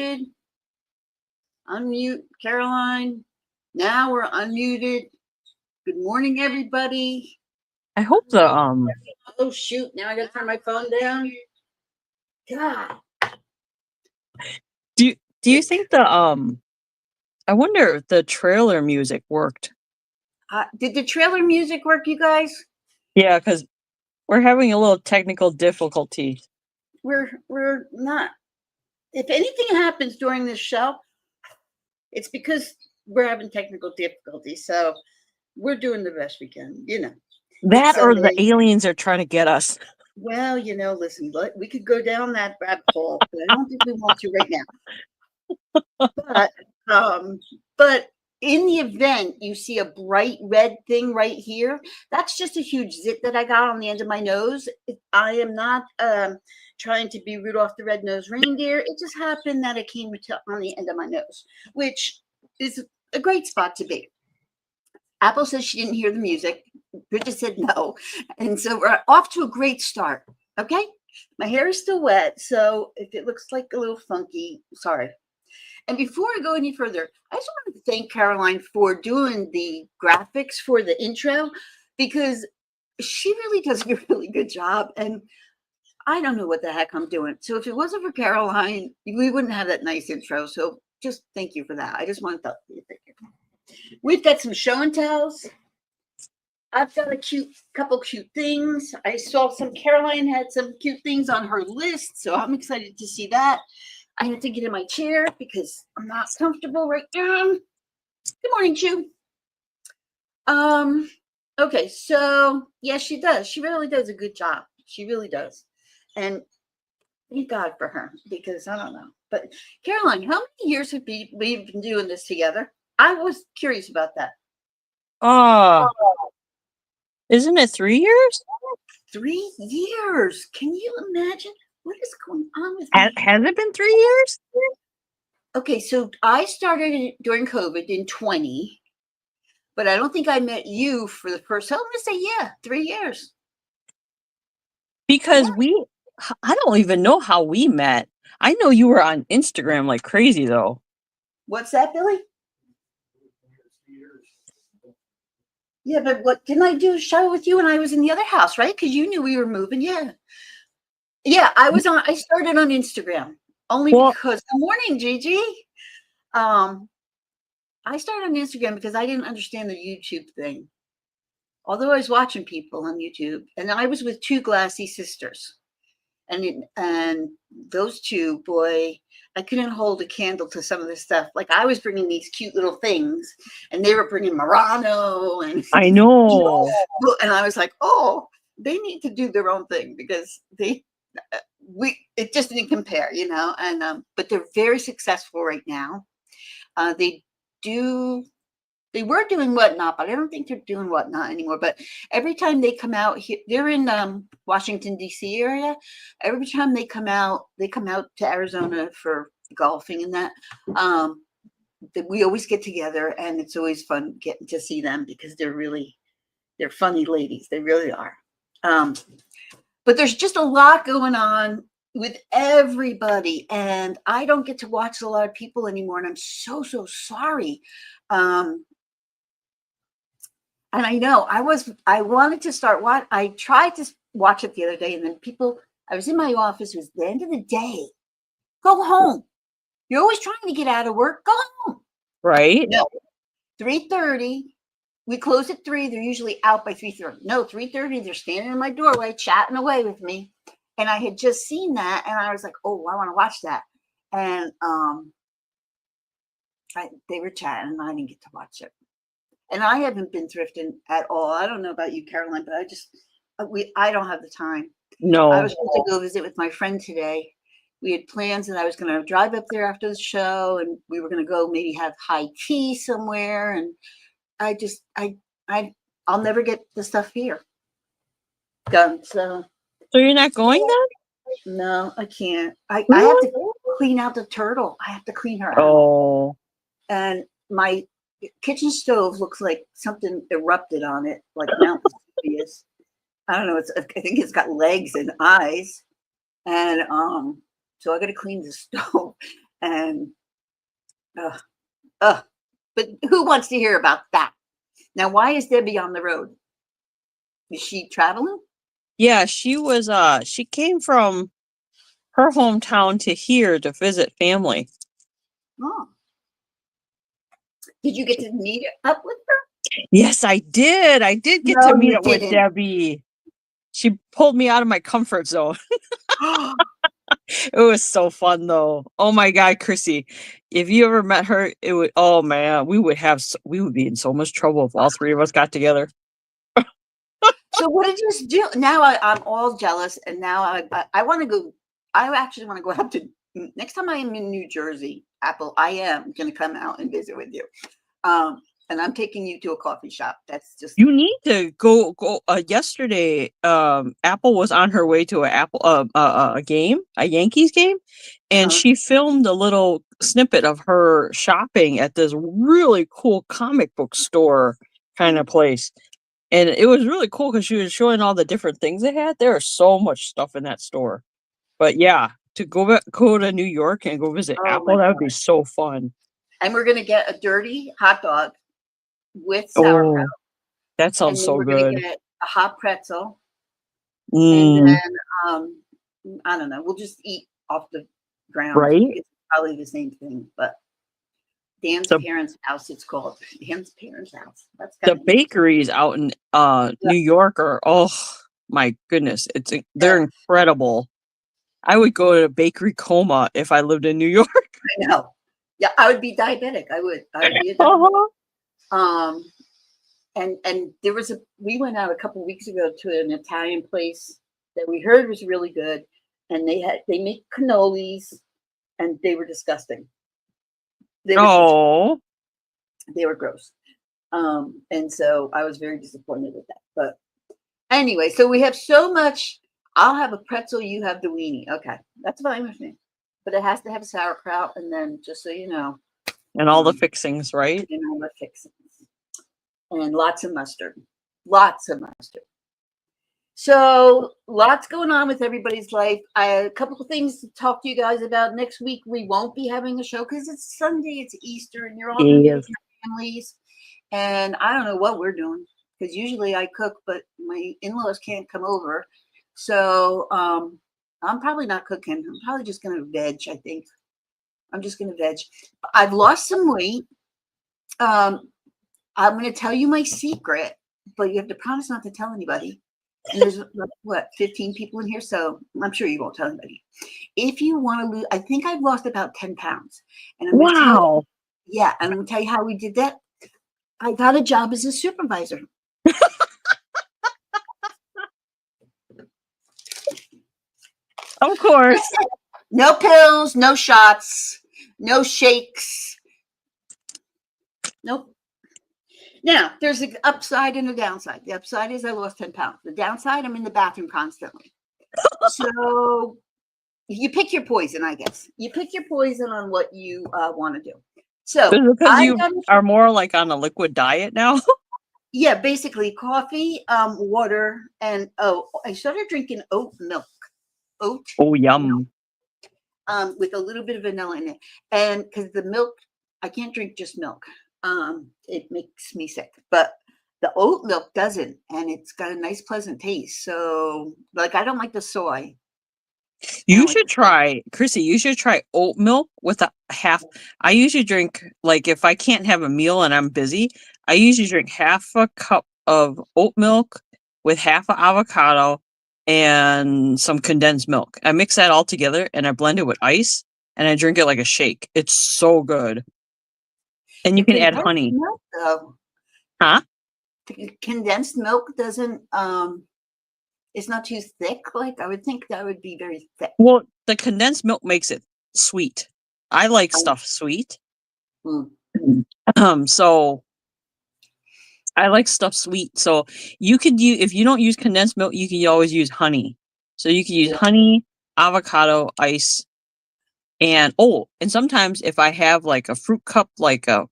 unmuted. Unmute, Caroline. Now we're unmuted. Good morning, everybody. I hope the Oh shoot! Now I gotta turn my phone down. God. Do you think the I wonder if the trailer music worked. Did the trailer music work, you guys? Yeah, because we're having a little technical difficulty. We're not. If anything happens during this show, it's because we're having technical difficulties. So we're doing the best we can, you know. That or the aliens are trying to get us. Well, you know, listen, we could go down that rabbit hole, but I don't think we want to right now. But in the event you see a bright red thing right here, that's just a huge zit that I got on the end of my nose. I am not trying to be Rudolph the Red-Nosed Reindeer. It just happened that it came on the end of my nose, which is a great spot to be. Apple says she didn't hear the music. Bridget said no. And so we're off to a great start. Okay. My hair is still wet. So if it looks like a little funky, sorry. And before I go any further, I just want to thank Caroline for doing the graphics for the intro, because she really does a really good job. And I don't know what the heck I'm doing. So if it wasn't for Caroline, we wouldn't have that nice intro. So just thank you for that. I just want to thank you. We've got some show and tells. I've got a couple cute things. I saw Caroline had some cute things on her list, so I'm excited to see that. I had to get in my chair because I'm not comfortable right now. Good morning, Chu. Okay, so yes, she does. She really does a good job. She really does. And thank God for her, because I don't know. But Caroline, how many years have we been doing this together? I was curious about that. Isn't it 3 years? 3 years. Can you imagine what is going on with me? Has it been 3 years? Okay, so I started during COVID in 20, but I don't think I met you for the first. So I'm going to say, yeah, 3 years. Because I don't even know how we met. I know you were on Instagram like crazy, though. What's that, Billy? Yeah, but what didn't I do a show with you when I was in the other house, right? Because you knew we were moving. Yeah. I started on Instagram only because. Good morning, Gigi. I started on Instagram because I didn't understand the YouTube thing. Although I was watching people on YouTube, and I was with two glassy sisters, and those two, boy, I couldn't hold a candle to some of this stuff. Like I was bringing these cute little things, and they were bringing Murano, and I know. And I was like, oh, they need to do their own thing because it just didn't compare, you know. And but they're very successful right now. They were doing Whatnot, but I don't think they're doing Whatnot anymore. But every time they come out here, they're in Washington, D.C. area. Every time they come out to Arizona for golfing and that. We always get together, and it's always fun getting to see them because they're funny ladies. They really are. But there's just a lot going on with everybody, and I don't get to watch a lot of people anymore, and I'm so sorry. And I know I wanted to start I tried to watch it the other day, and then I was in my office. It was the end of the day. Go home. You're always trying to get out of work. Go home. Right. No. 3:30. We close at 3. They're usually out by 3:30. No, 3:30. They're standing in my doorway chatting away with me. And I had just seen that, and I was like, oh, I want to watch that. And they were chatting, and I didn't get to watch it. And I haven't been thrifting at all. I don't know about you, Caroline, but I don't have the time. No. I was supposed to go visit with my friend today. We had plans, and I was going to drive up there after the show, and we were going to go maybe have high tea somewhere. And I'll never get the stuff here done. So you're not going then? No, I can't. I have to clean out the turtle. I have to clean her out. Oh. And my kitchen stove looks like something erupted on it, like Mount Vesuvius. I don't know. I think it's got legs and eyes, and so I got to clean the stove. And but who wants to hear about that? Now, why is Debbie on the road? Is she traveling? Yeah, she came from her hometown to here to visit family. Oh. Did you get to meet up with her? Yes, I did. I did get to meet up with Debbie. She pulled me out of my comfort zone. It was so fun though. Oh my God, Chrissy. If you ever met her, it would, oh man, we would be in so much trouble if all three of us got together. So what did you do? Now I'm all jealous, and now I want to go. I actually want to go out to next time I am in New Jersey, Apple. I am going to come out and visit with you, and I'm taking you to a coffee shop. That's just you need to go. Yesterday, Apple was on her way to a game, a Yankees game, and she filmed a little snippet of her shopping at this really cool comic book store kind of place. And it was really cool because she was showing all the different things they had. There is so much stuff in that store. But yeah, to go to New York and go visit Apple, that would be so fun. And we're gonna get a dirty hot dog with sauerkraut. That sounds so we're good. Gonna get a hot pretzel, and then I don't know. We'll just eat off the ground. Right? It's probably the same thing, but Dan's parents' house. It's called Dan's parents' house. That's the bakeries out in New York are, oh my goodness, they're incredible. I would go to Bakery Coma if I lived in New York. I know. Yeah, I would be diabetic. I would be a diabetic. And there was we went out a couple of weeks ago to an Italian place that we heard was really good, and they make cannolis, and they were disgusting. They were gross. And so I was very disappointed with that. But anyway, so we have so much. I'll have a pretzel, you have the weenie. Okay, that's fine with me. But it has to have sauerkraut, and then just so you know. And all the fixings, right? And all the fixings. And lots of mustard. Lots of mustard. So lots going on with everybody's life. A couple of things to talk to you guys about. Next week, we won't be having a show because it's Sunday, it's Easter, and you're all going to be with your families. And I don't know what we're doing because usually I cook, but my in-laws can't come over. So I'm probably not cooking. I'm probably just going to veg, I think. I'm just going to veg. I've lost some weight. I'm going to tell you my secret, but you have to promise not to tell anybody. And there's 15 people in here, so I'm sure you won't tell anybody. If you want to lose, I think I've lost about 10 pounds. And I'm going to tell you, and I'm going to tell you how we did that. I got a job as a supervisor. Of course. No pills, no shots, no shakes. Nope. Now, there's an upside and a downside. The upside is I lost 10 pounds. The downside, I'm in the bathroom constantly. So you pick your poison, I guess. You pick your poison on what you want to do. So because you are more like on a liquid diet now? Yeah, basically coffee, water, and I started drinking oat milk. Oh, yum. With a little bit of vanilla in it. And because the milk, I can't drink just milk. It makes me sick. But the oat milk doesn't, and it's got a nice, pleasant taste. So, like, I don't like the soy. You should try, Chrissy, you should try oat milk with a half. I usually drink, like, if I can't have a meal and I'm busy, I usually drink half a cup of oat milk with half an avocado and some condensed milk. I mix that all together and I blend it with ice and I drink it like a shake. It's so good. And you can add honey. Milk, though. Huh? Condensed milk doesn't, it's not too thick. Like, I would think that would be very thick. Well, the condensed milk makes it sweet. I like stuff sweet. So I like stuff sweet. So you could use, if you don't use condensed milk, you can always use honey. So you can use honey, avocado, ice, and sometimes if I have like a fruit cup, like a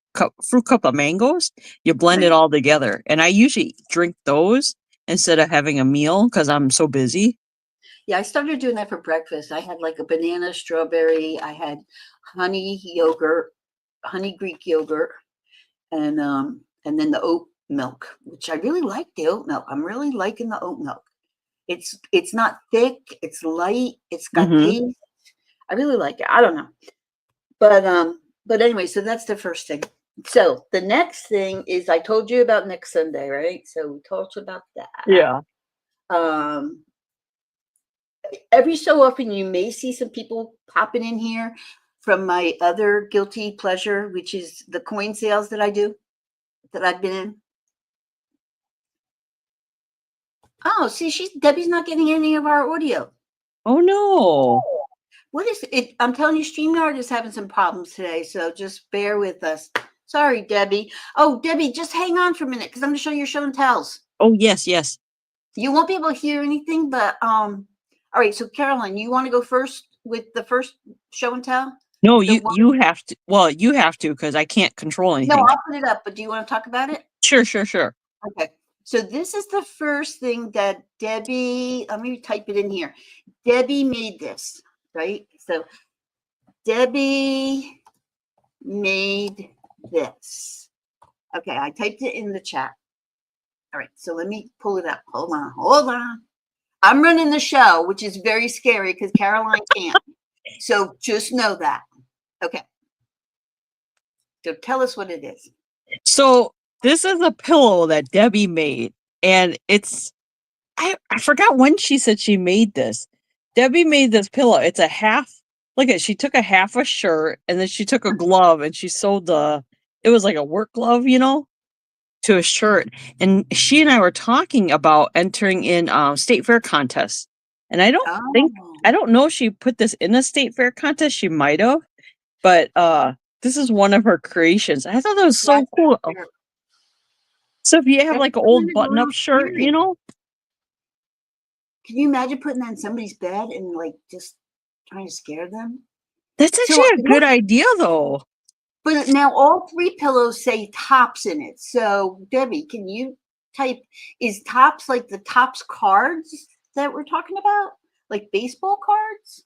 fruit cup of mangoes, you blend it all together. And I usually drink those instead of having a meal because I'm so busy. Yeah, I started doing that for breakfast. I had like a banana, strawberry. I had honey yogurt, honey Greek yogurt, and then the oat milk, which I really like the oat milk. I'm really liking the oat milk. It's not thick, it's light, it's got Mm-hmm. taste. I really like it. I don't know. But anyway, so that's the first thing. So the next thing is I told you about next Sunday, right? So we talked about that. Yeah. Um every so often you may see some people popping in here from my other guilty pleasure, which is the coin sales that I do, that I've been in. Oh, see, Debbie's not getting any of our audio. Oh no. What is it? I'm telling you, StreamYard is having some problems today, so just bear with us. Sorry, Debbie. Oh, Debbie, just hang on for a minute because I'm going to show you your show and tells. Oh yes, yes. You won't be able to hear anything, but all right. So, Caroline, you want to go first with the first show and tell? No, The you have to. Well, you have to because I can't control No, anything. I'll put it up. But do you want to talk about it? Sure, sure, sure. Okay. So this is the first thing that Debbie. Let me type it in here. Debbie made this, right? So Debbie made this. Okay, I typed it in the chat. All right, so let me pull it up. Hold on. I'm running the show, which is very scary because Caroline can't. So just know that. Okay. So tell us what it is. So this is a pillow that Debbie made, and I forgot when she said she made this. Debbie made this pillow. It's a half. Look at, she took a half a shirt and then she took a glove and she sewed it was like a work glove, to a shirt. And she and I were talking about entering in state fair contests. And Oh, I don't know if she put this in a state fair contest. She might have, but this is one of her creations. I thought that was so that's cool. fair. So if you have That's like an kind old of a button-up little shirt, scary. Can you imagine putting that in somebody's bed and like just trying to scare them? that's So, actually a good idea though. but now all three pillows say tops in it. So, Debbie, can you type, is tops like the tops cards that we're talking about? Like baseball cards?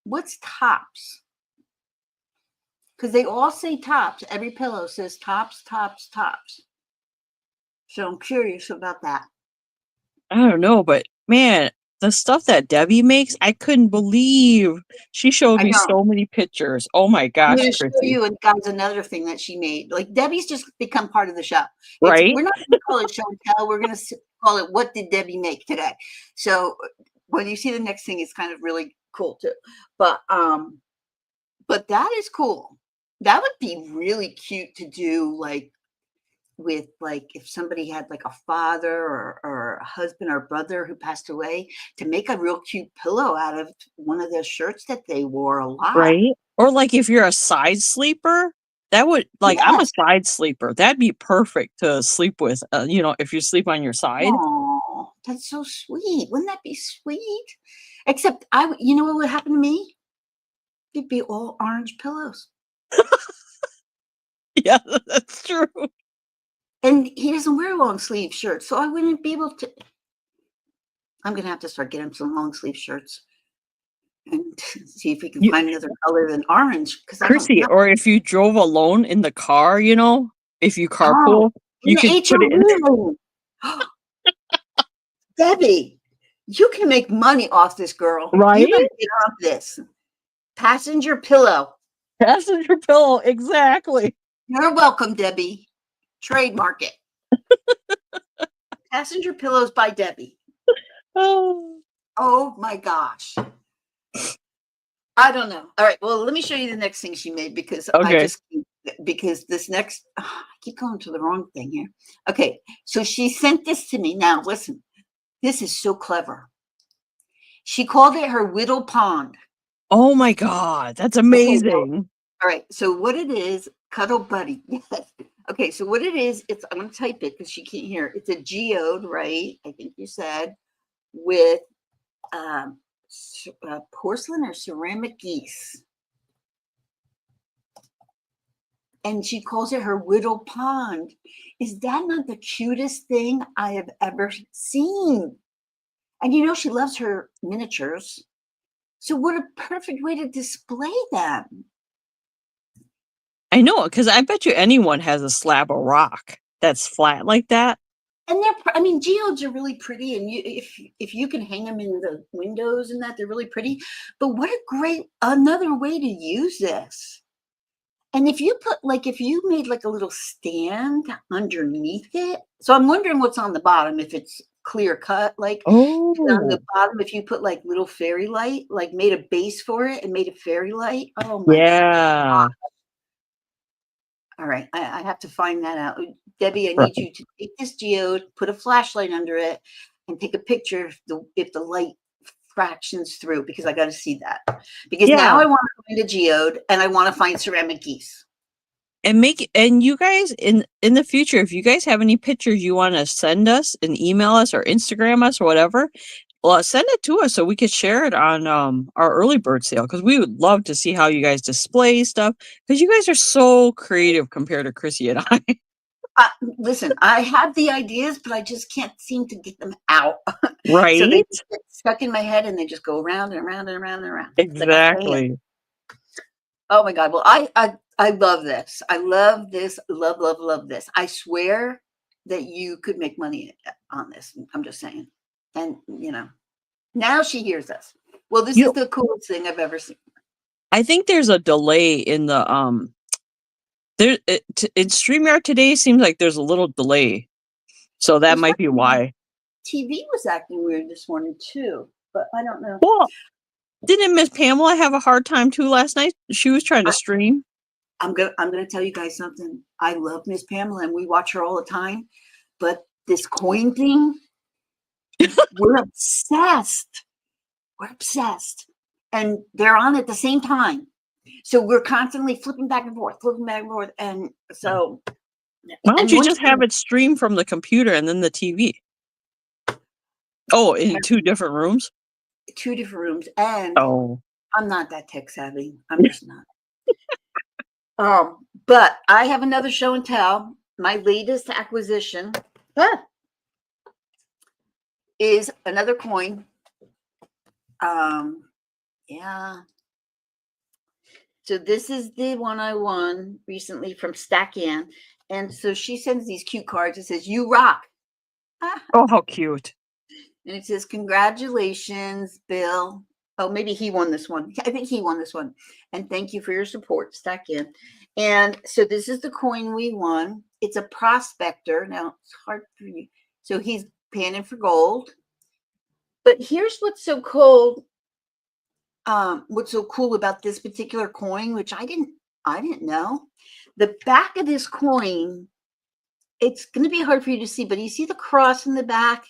What's tops? Because they all say tops. Every pillow says tops, tops, tops. So I'm curious about that. I don't know, but man, the stuff that Debbie makes, I couldn't believe. She showed I me know. so many pictures. Oh my I'm gosh, going to show Chrissy. you, and guys, another thing that she made. Like Debbie's just become part of the show. Right? We're not going to call it show and tell. We're going to call it "What Did Debbie Make Today?" So when you see the next thing, it's kind of really cool too. But that is cool. That would be really cute to do, like with like if somebody had like a father or a husband or brother who passed away, to make a real cute pillow out of one of those shirts that they wore a lot. Right? Or like if you're a side sleeper, that would like I'm a Yes. side sleeper. That'd be perfect to sleep with, if you sleep on your side. Oh, that's so sweet. Wouldn't that be sweet? Except you know what would happen to me? It'd be all orange pillows. Yeah, that's true. And he doesn't wear long sleeve shirts, so I wouldn't be able to. I'm gonna have to start getting some long sleeve shirts and see if we can You, find another color than orange because I don't Chrissy, know. or if you drove alone in the car, if you Oh, carpool, in you the could put it in. HOV. Debbie, you can make money off this, girl. You Right? better get off this. Passenger pillow. Passenger pillow, exactly. You're welcome, Debbie. Trademark it. Passenger pillows by Debbie. Oh. Oh my gosh. I don't know. All right. Well, let me show you the next thing she made because Okay. this next, I keep going to the wrong thing here. Okay. So she sent this to me. Now, listen, this is so clever. She called it her Whittle Pond. Oh my god, that's Okay. Well, amazing. all right. So what it is, Cuddle Buddy. Yes. Okay. So what it is, I'm going to type it because she can't hear. It's a geode, right? I think you said, with porcelain or ceramic geese. And she calls it her Whittle Pond. Is that not the cutest thing I have ever seen? And you know, she loves her miniatures. So what a perfect way to display them. I know, because I bet you anyone has a slab of rock that's flat like that. And I mean, geodes are really pretty, and if you can hang them in the windows and that, they're really pretty. But what a great another way to use this. And if you put if you made like a little stand underneath it. So I'm wondering what's on the bottom, if it's clear cut, on the Oh, bottom, if you put like little fairy light, like made a base for it and made a fairy light. Oh my yeah. All right, I have to find that out. Debbie, I Right. need you to take this geode, put a flashlight under it, and take a picture if the light fractions through, because I got to see that. Because now Yeah. I want to find a geode and I want to find ceramic geese. And you guys in the future, if you guys have any pictures you want to send us and email us or Instagram us or whatever, well, send it to us so we could share it on our early bird sale, because we would love to see how you guys display stuff, because you guys are so creative compared to Chrissy and I. Listen, I have the ideas, but I just can't seem to get them out. So they Right? just get stuck in my head and they just go around and around and around and around. It's like a fan. Exactly. Oh my God. Well, I love this. I love this. Love, love, love this. I swear that you could make money on this. I'm just saying. And, you know, now she hears us. Well, this is You the coolest thing I've ever seen. I think there's a delay in the in StreamYard today. Seems like there's a little delay, so that There's might be something- why. TV was acting weird this morning too, but I don't know. Well, didn't Miss Pamela have a hard time too last night? She was trying to stream. I'm gonna tell you guys something. I love Miss Pamela and we watch her all the time, but this coin thing, we're obsessed. We're obsessed. And they're on at the same time. So we're constantly flipping back and forth, flipping back and forth. And so Why don't and you once just have it stream from the computer and then the TV? Oh, in two different rooms? two different rooms, and Oh. I'm not that tech savvy. I'm just not. But I have another show and tell. My latest acquisition is another coin. Yeah. So this is the one I won recently from Stack Ann. And so she sends these cute cards. It says, "You rock." Oh, how cute. And it says, "Congratulations, Bill." Oh, maybe he won this one. I think he won this one. "And thank you for your support, Stack In." And so this is the coin we won. It's a prospector. Now, it's hard for you. So he's panning for gold. But here's what's so cool. What's so cool about this particular coin, which I didn't know. The back of this coin, it's going to be hard for you to see, but you see the cross in the back.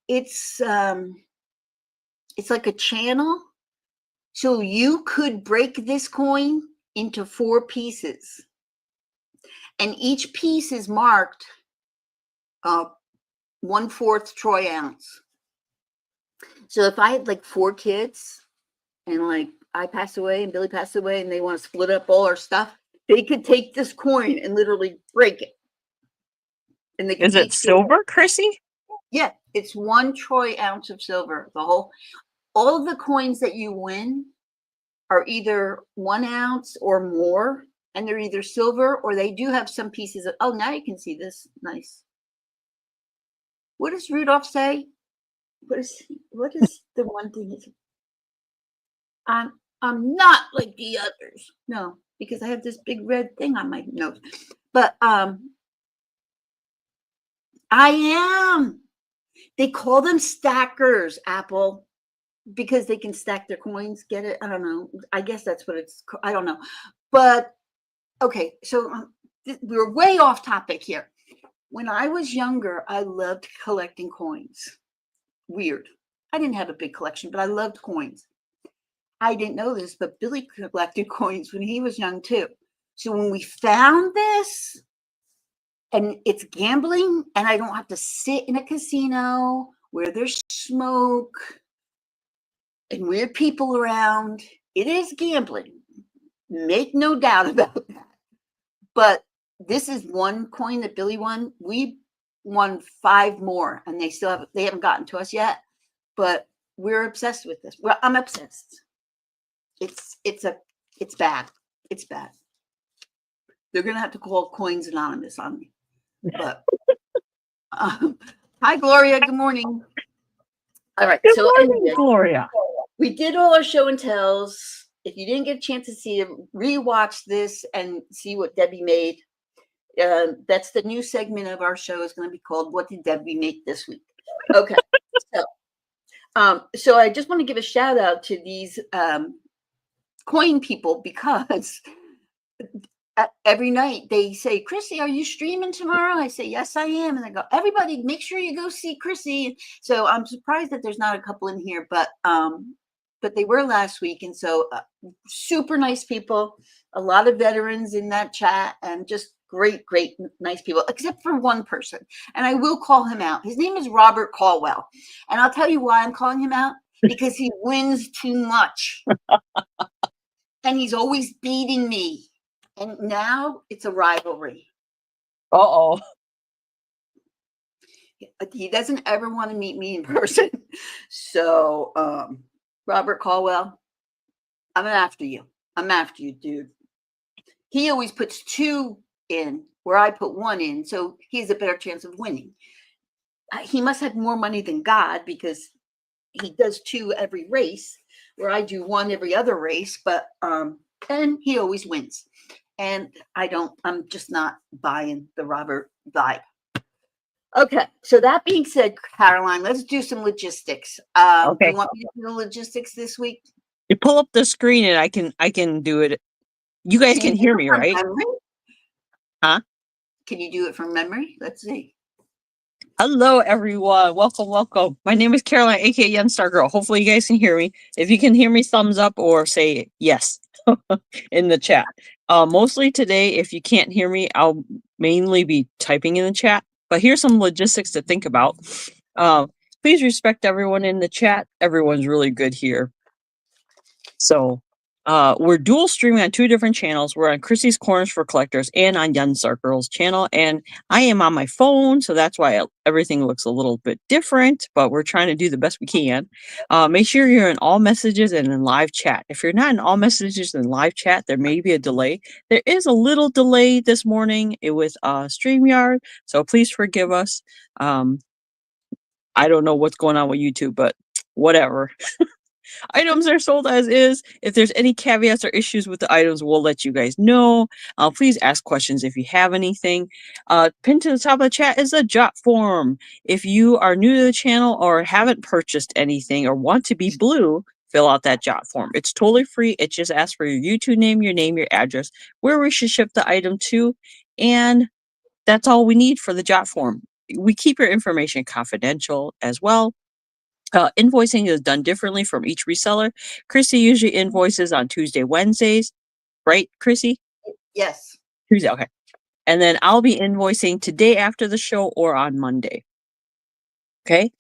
It's like a channel. So you could break this coin into 4 pieces. And each piece is marked 1/4 troy ounce. So if I had like 4 kids and like I pass away and Billy passed away and they want to split up all our stuff, they could take this coin and literally break it. And they could Is it each silver, Chrissy? Yeah, it's 1 troy ounce of silver. All of the coins that you win are either 1 ounce or more, and they're either silver or they do have some pieces of. Oh, now you can see this. Nice. What does Rudolph say? What is the one thing? I'm not like the others. No, because I have this big red thing on my nose. But I am. They call them stackers, Apple, because they can stack their coins. Get it? I don't know. I guess that's what it's. I don't know. But okay, so we're way off topic here. When I was younger, I loved collecting coins. Weird. I didn't have a big collection, but I loved coins. I didn't know this, but Billy collected coins when he was young too. So when we found this, and it's gambling, and I don't have to sit in a casino where there's smoke and weird people around. It is gambling. Make no doubt about that. But this is one coin that Billy won. We won 5 more, and they haven't gotten to us yet. but we're obsessed with this. Well, I'm obsessed. It's bad. It's bad. They're gonna have to call Coins Anonymous on me. But hi, Gloria. Good morning. All right. Good So morning, anyway, Gloria. we did all our show and tells. If you didn't get a chance to see it, rewatch this and see what Debbie made. That's the new segment of our show is going to be called "What Did Debbie Make This Week?" Okay. So I just want to give a shout out to these coin people because every night they say, "Chrissy, are you streaming tomorrow?" I say, "Yes, I am." And they go, "Everybody, make sure you go see Chrissy." So I'm surprised that there's not a couple in here, but they were last week, and so super nice people. A lot of veterans in that chat, and just great, nice people, except for one person, and I will call him out. His name is Robert Caldwell, and I'll tell you why I'm calling him out, because he wins too much, and he's always beating me. And now it's a rivalry. Uh-oh. He doesn't ever want to meet me in person. So, Robert Caldwell, I'm after you. I'm after you, dude. He always puts 2 in where I put 1 in, so he has a better chance of winning. He must have more money than God, because he does 2 every race, where I do 1 every other race. But and he always wins. And I'm just not buying the Robert vibe. Okay, so that being said, Caroline, let's do some logistics. Okay. Do you want me to do the logistics this week? You pull up the screen and I can do it. You guys can hear me, right? Memory? Huh? Can you do it from memory? Let's see. Hello, everyone. Welcome. My name is Caroline, aka Yunstargirl. Hopefully, you guys can hear me. If you can hear me, thumbs up or say yes in the chat. Mostly today, if you can't hear me, I'll mainly be typing in the chat. But here's some logistics to think about. Please respect everyone in the chat. Everyone's really good here. So we're dual streaming on 2 different channels. We're on Chrissy's Corners for Collectors and on Yunstargirl's channel. And I am on my phone, so that's why everything looks a little bit different, but we're trying to do the best we can. Make sure you're in all messages and in live chat. If you're not in all messages and live chat, there may be a delay. There is a little delay this morning with StreamYard, so please forgive us. I don't know what's going on with YouTube, but whatever. Items are sold as is. If there's any caveats or issues with the items, we'll let you guys know. Please ask questions if you have anything. Pinned to the top of the chat is a jot form. If you are new to the channel or haven't purchased anything or want to be blue, fill out that jot form. It's totally free. It just asks for your YouTube name, your address, where we should ship the item to, and that's all we need for the jot form. We keep your information confidential as well. Invoicing is done differently from each reseller. Chrissy usually invoices on Tuesday, Wednesdays, right, Chrissy? Yes. Tuesday, okay. And then I'll be invoicing today after the show or on Monday. Okay.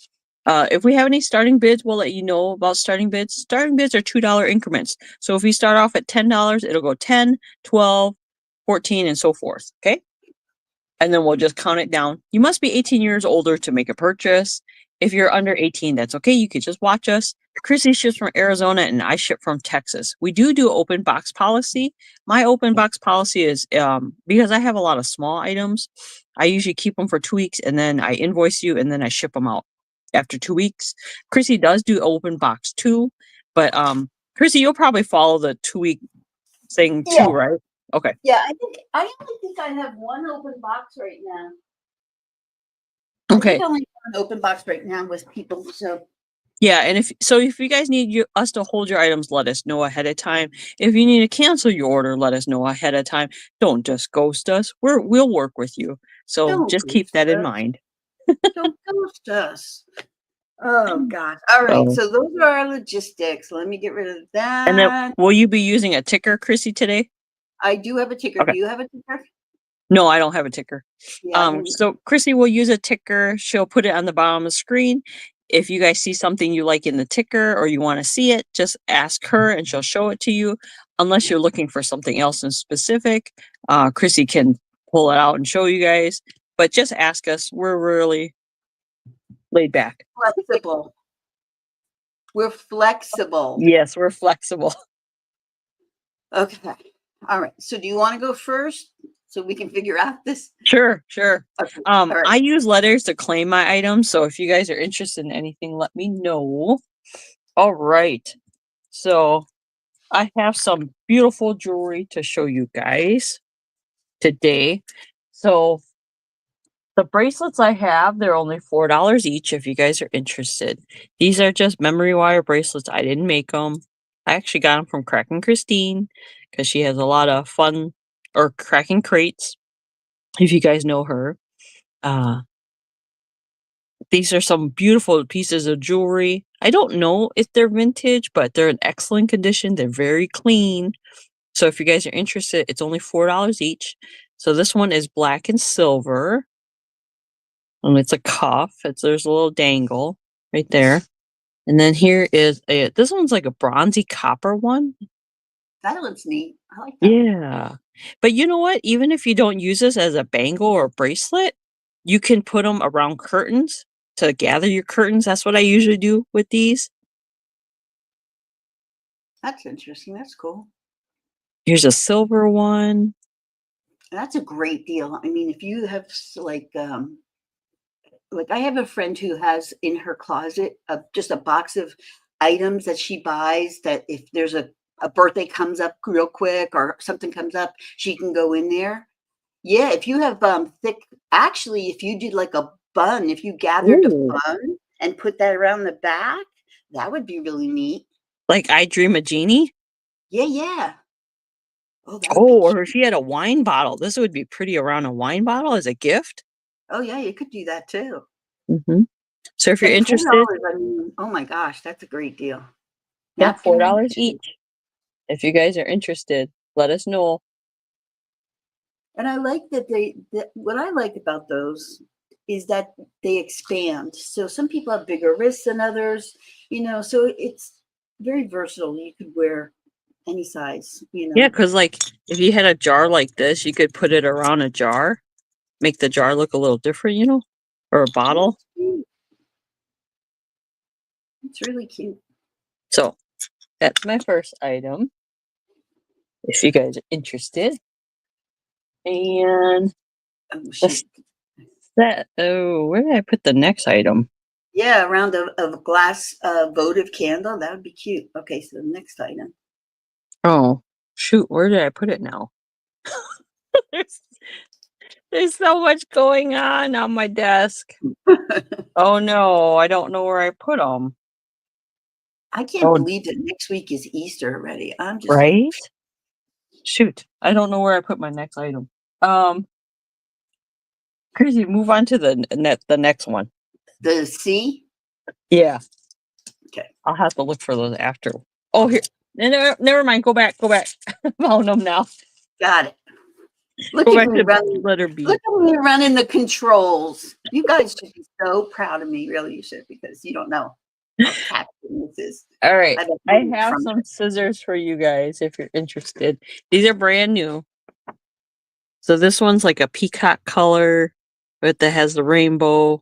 If we have any starting bids, we'll let you know about starting bids. Starting bids are $2 increments. So if we start off at $10, it'll go 10, 12, 14, and so forth. Okay. And then we'll just count it down. You must be 18 years older to make a purchase. If you're under 18, that's okay. You can just watch us. Chrissy ships from Arizona and I ship from Texas. We do open box policy. My open box policy is because I have a lot of small items. I usually keep them for 2 weeks and then I invoice you and then I ship them out after 2 weeks. Chrissy does do open box too, but Chrissy, you'll probably follow the 2-week thing too, right? Okay. Yeah, I only think I have 1 open box right now. Okay. I think I only have 1 open box right now with people. So yeah, and if you guys need us to hold your items, let us know ahead of time. If you need to cancel your order, let us know ahead of time. Don't just ghost us. We'll work with you. So just keep that in mind. Don't ghost us. Oh God. All right. So those are our logistics. Let me get rid of that. And then will you be using a ticker, Chrissy, today? I do have a ticker. Okay. Do you have a ticker? No, I don't have a ticker. Yeah, so Chrissy will use a ticker. She'll put it on the bottom of the screen. If you guys see something you like in the ticker or you want to see it, just ask her and she'll show it to you. Unless you're looking for something else in specific, Chrissy can pull it out and show you guys. But just ask us. We're really laid back. flexible. We're flexible. Yes, we're flexible. Okay. All right. So do you want to go first so we can figure out this? Sure. Okay. All right. I use letters to claim my items, so if you guys are interested in anything, let me know. All right. So I have some beautiful jewelry to show you guys today. So the bracelets I have, they're only $4 each if you guys are interested. These are just memory wire bracelets. I didn't make them. I actually got them from Crackin' Christine because she has a lot of fun, or Crackin' Crates, if you guys know her. These are some beautiful pieces of jewelry. I don't know if they're vintage, but they're in excellent condition. They're very clean. So if you guys are interested, it's only $4 each. So this one is black and silver. And it's a cuff. There's a little dangle right there. And then here is this one's like a bronzy copper one. That looks neat. I like that. Yeah. But you know what? Even if you don't use this as a bangle or a bracelet, you can put them around curtains to gather your curtains. That's what I usually do with these. That's interesting. That's cool. Here's a silver one. That's a great deal. I mean, if you have like I have a friend who has in her closet just a box of items that she buys that if there's a birthday comes up real quick or something comes up, she can go in there. Yeah, if you have actually, if you did like a bun, if you gathered Ooh. a bun and put that around the back, that would be really neat. Like I Dream a Genie? Yeah. Oh, that would be Or cute. if you had a wine bottle, this would be pretty around a wine bottle as a gift. Oh, yeah, you could do that too. Mm-hmm. So if you're And interested, $4, I mean, oh my gosh, that's a great deal. yeah, Napkin ring $4 too. each. If you guys are interested, let us know. And I like what I like about those is that they expand. So some people have bigger wrists than others, so it's very versatile. You could wear any size, Yeah, because like if you had a jar like this, you could put it around a jar, make the jar look a little different, or a bottle. It's really cute. So that's my first item. If you guys are interested. And where did I put the next item? Yeah, a round of glass votive candle. That would be cute. Okay, so the next item. Oh, shoot. Where did I put it now? There's so much going on my desk. Oh, no. I don't know where I put them. I can't believe that next week is Easter already. I'm just right? Shoot. I don't know where I put my next item. Crazy. Move on to the next one. The C? Yeah. Okay. I'll have to look for those after. Oh, here. Never mind. Go back. I found them now. Got it. Look Go at back me to running. letter B. Look at me running the controls. You guys should be so proud of me. Really, you should, because you don't know how taxing this is. All right. I have from some scissors for you guys if you're interested. These are brand new. So this one's like a peacock color, but that has the rainbow.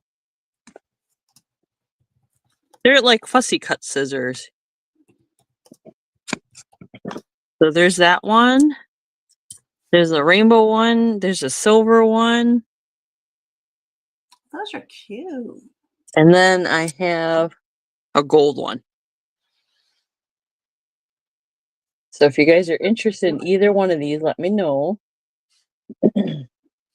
They're like fussy cut scissors. So there's that one. There's a rainbow one. There's a silver one. Those are cute. And then I have a gold one. So if you guys are interested in either one of these, let me know.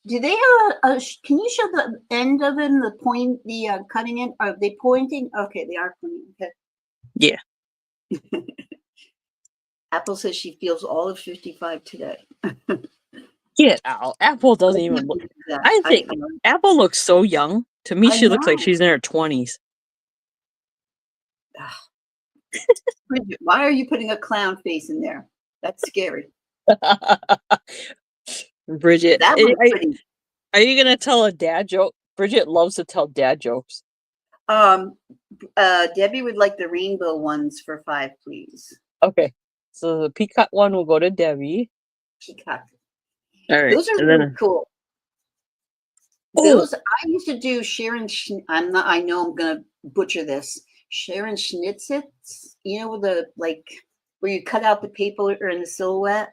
Do they have can you show the end of them, the point, the cutting end? Are they pointing? Okay, they are pointing. Okay. Yeah. Apple says she feels all of 55 today. Get out. Apple doesn't even look. I think Apple looks so young. To me, she looks like she's in her 20s. Bridget, why are you putting a clown face in there? That's scary. Bridget, that was pretty. Are you gonna tell a dad joke? Bridget loves to tell dad jokes. Debbie would like the rainbow ones for 5, please. Okay, so the peacock one will go to Debbie. Peacock. All right, those are really cool. Ooh. Those I used to do. Sharon, I know I'm gonna butcher this. Sharon Schnitzitz, you know, the like where you cut out the paper or in the silhouette.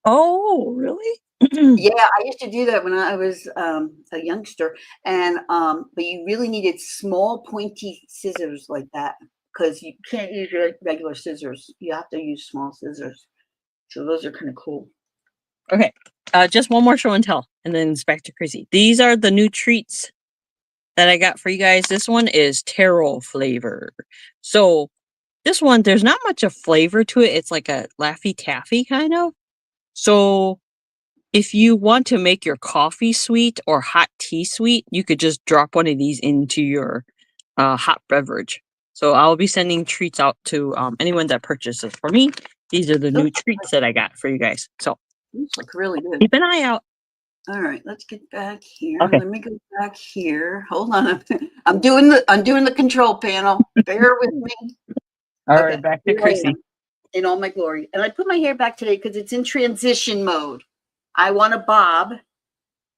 Oh, really? Yeah, I used to do that when I was a youngster, and but you really needed small, pointy scissors like that because you can't use your regular scissors. You have to use small scissors. So those are kind of cool. Okay. Just one more show and tell, and then it's back to Chrissy. These are the new treats that I got for you guys. This one is taro flavor. So this one, there's not much of flavor to it. It's like a Laffy Taffy kind of. So if you want to make your coffee sweet or hot tea sweet, you could just drop one of these into your hot beverage. So I'll be sending treats out to anyone that purchases for me. These are the new treats that I got for you guys. So These look really good. keep an eye out. All right, let's get back here. Okay. Let me go back here. Hold on. I'm doing the control panel. Bear with me. All Okay, right, back to here I Chrissy. am in all my glory. And I put my hair back today because it's in transition mode. I want a bob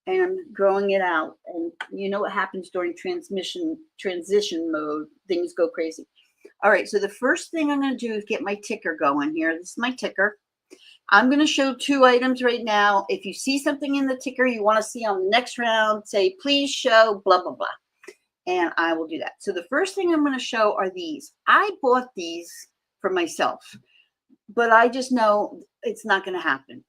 and I'm growing it out. And you know what happens during transition mode? Things go crazy. All right, so the first thing I'm going to do is get my ticker going here. This is my ticker. I'm going to show 2 items right now. If you see something in the ticker you want to see on the next round, say, please show blah, blah, blah. And I will do that. So the first thing I'm going to show are these. I bought these for myself, but I just know it's not going to happen.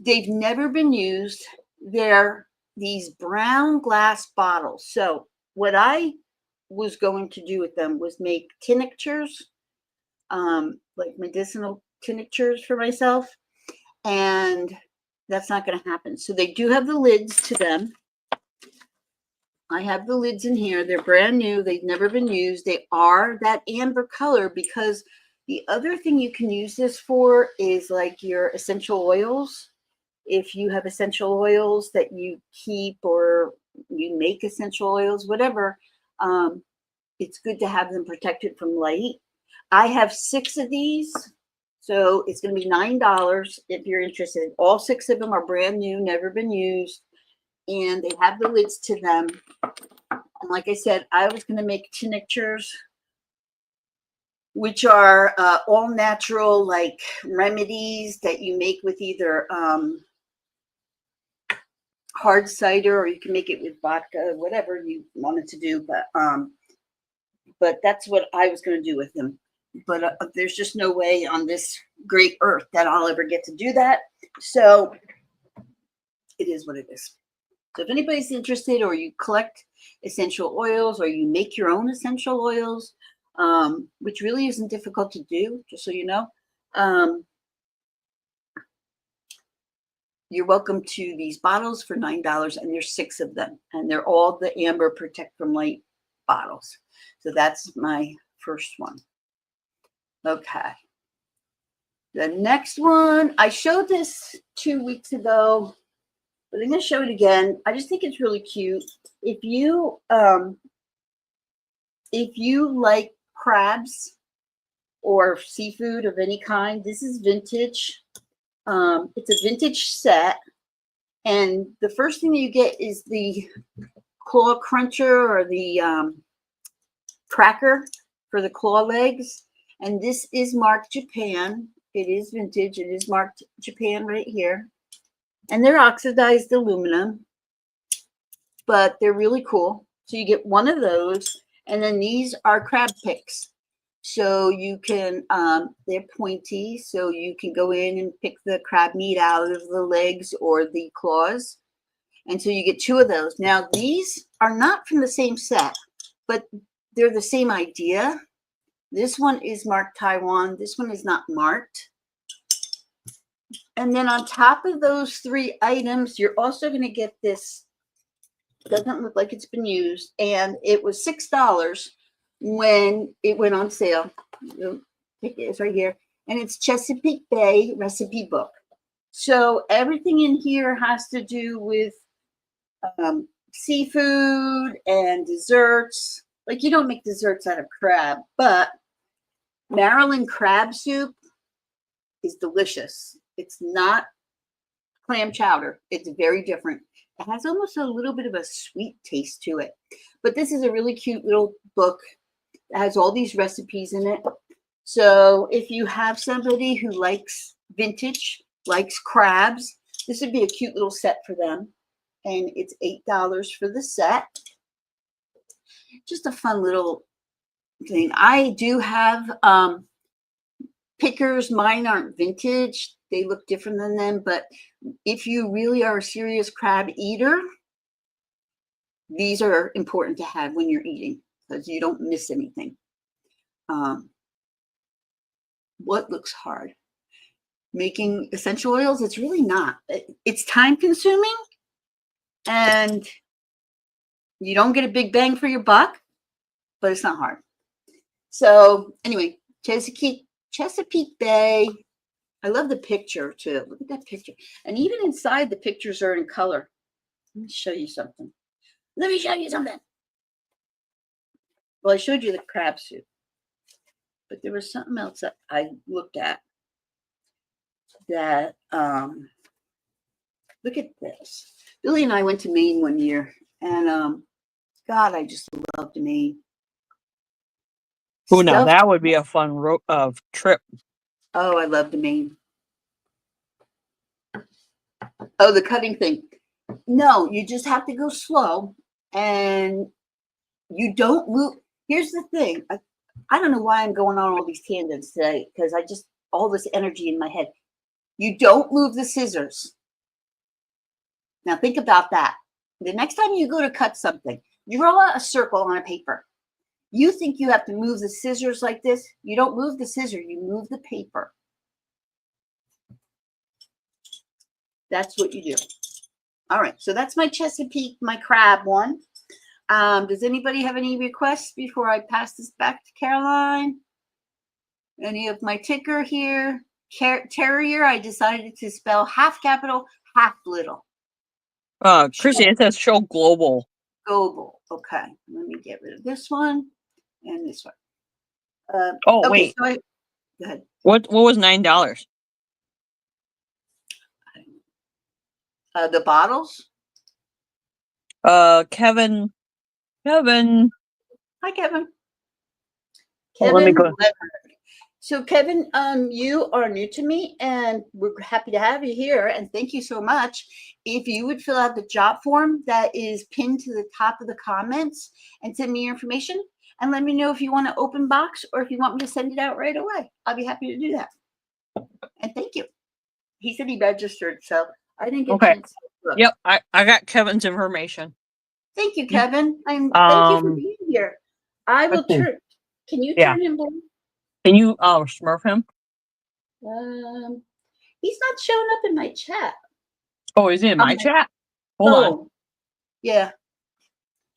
They've never been used. They're these brown glass bottles. So what I was going to do with them was make tinctures, like medicinal tinctures for myself. And that's not going to happen. So they do have the lids to them. I have the lids in here. They're brand new. They've never been used. They are that amber color because the other thing you can use this for is like your essential oils. If you have essential oils that you keep or you make essential oils, whatever, it's good to have them protected from light. I have 6 of these. So it's going to be $9 if you're interested. All 6 of them are brand new, never been used. And they have the lids to them. And like I said, I was going to make tinctures, which are all natural, like remedies that you make with either hard cider or you can make it with vodka, whatever you wanted to do. But that's what I was going to do with them. But there's just no way on this great earth that I'll ever get to do that. So it is what it is. So if anybody's interested or you collect essential oils or you make your own essential oils, which really isn't difficult to do, just so you know, you're welcome to these bottles for $9, and there's 6 of them. And they're all the Amber Protect from Light bottles. So that's my first one. Okay. The next one, I showed this 2 weeks ago, but I'm going to show it again. I just think it's really cute. If you like crabs or seafood of any kind, this is vintage. It's a vintage set. And the first thing you get is the claw cruncher or the cracker for the claw legs. And this is marked Japan. It is vintage. It is marked Japan right here. And they're oxidized aluminum, but they're really cool. So you get one of those. And then these are crab picks. So you can, they're pointy. So you can go in and pick the crab meat out of the legs or the claws. And so you get 2 of those. Now, these are not from the same set, but they're the same idea. This one is marked Taiwan. This one is not marked. And then on top of those 3 items, you're also going to get this. Doesn't look like it's been used. And it was $6 when it went on sale. It's right here. And it's Chesapeake Bay recipe book. So everything in here has to do with seafood and desserts. Like you don't make desserts out of crab, but Maryland crab soup is delicious. It's not clam chowder. It's very different. It has almost a little bit of a sweet taste to it. But this is a really cute little book. It has all these recipes in it. So if you have somebody who likes vintage, likes crabs, this would be a cute little set for them. And it's $8 for the set. Just a fun little thing. I do have pickers. Mine aren't vintage. They look different than them. But if you really are a serious crab eater, these are important to have when you're eating because you don't miss anything. What looks hard? Making essential oils, it's really not. It's time consuming and you don't get a big bang for your buck, but it's not hard. So anyway, Chesapeake Bay. I love the picture too. Look at that picture. And even inside the pictures are in color. Let me show you something. Let me show you something. Well, I showed you the crab soup, but there was something else that I looked at that, look at this. Billy and I went to Maine one year and, God, I just loved Maine. Oh, now that would be a fun trip. Oh, I loved Maine. Oh, the cutting thing. No, you just have to go slow and you don't move. Here's the thing. I don't know why I'm going on all these tangents today because I just, all this energy in my head. You don't move the scissors. Now think about that. The next time you go to cut something, draw a circle on a paper. You think you have to move the scissors like this. You don't move the scissor, you move the paper. That's what you do. All right, so that's my Chesapeake, my crab one. Does anybody have any requests before I pass this back to Caroline? Any of my ticker here? Terrier, I decided to spell half capital, half little. Chrissy, it says show global. Global. Okay, let me get rid of this one and this one. Oh, okay, wait. So go ahead. What was $9? The bottles. Kevin. Hi, Kevin. Oh, let me go. So Kevin, you are new to me and we're happy to have you here and thank you so much. If you would fill out the job form that is pinned to the top of the comments and send me your information and let me know if you want to open box or if you want me to send it out right away. I'll be happy to do that. And thank you. He said he registered, so I didn't get a chance to look. Yep, I got Kevin's information. Thank you, Kevin. And thank you for being here. I will turn. Can you turn him blue? Can you smurf him? He's not showing up in my chat. Oh, is he in my chat? Hold on. Yeah.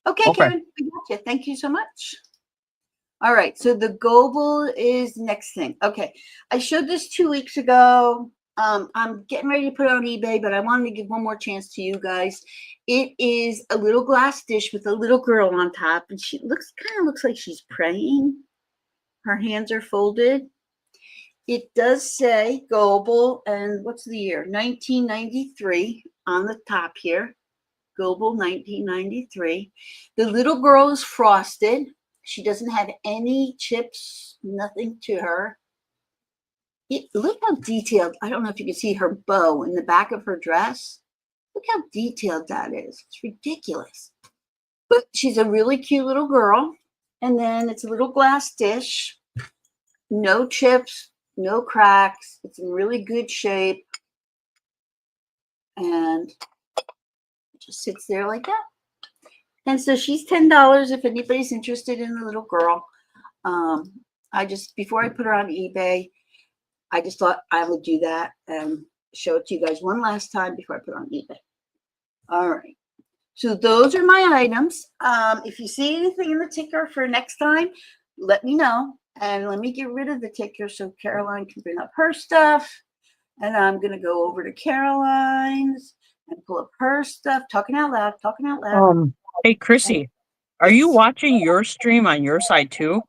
Okay, Kevin, I got you. Thank you so much. All right, so the global is the next thing. Okay, I showed this 2 weeks ago. I'm getting ready to put it on eBay, but I wanted to give one more chance to you guys. It is a little glass dish with a little girl on top, and she kind of looks like she's praying. Her hands are folded. It does say global, and what's the year? 1993 on the top here. Global 1993. The little girl is frosted. She doesn't have any chips, nothing to her. Look how detailed. I don't know if you can see her bow in the back of her dress. Look how detailed that is. It's ridiculous. But she's a really cute little girl. And then it's a little glass dish. No chips, no cracks. It's in really good shape. And it just sits there like that. And so she's $10 if anybody's interested in the little girl. Before I put her on eBay, I just thought I would do that and show it to you guys one last time before I put it on eBay. All right. So those are my items. If you see anything in the ticker for next time, let me know. And let me get rid of the ticker so Caroline can bring up her stuff. And I'm going to go over to Caroline's and pull up her stuff. Talking out loud. Hey, Chrissy, are you watching your stream on your side too?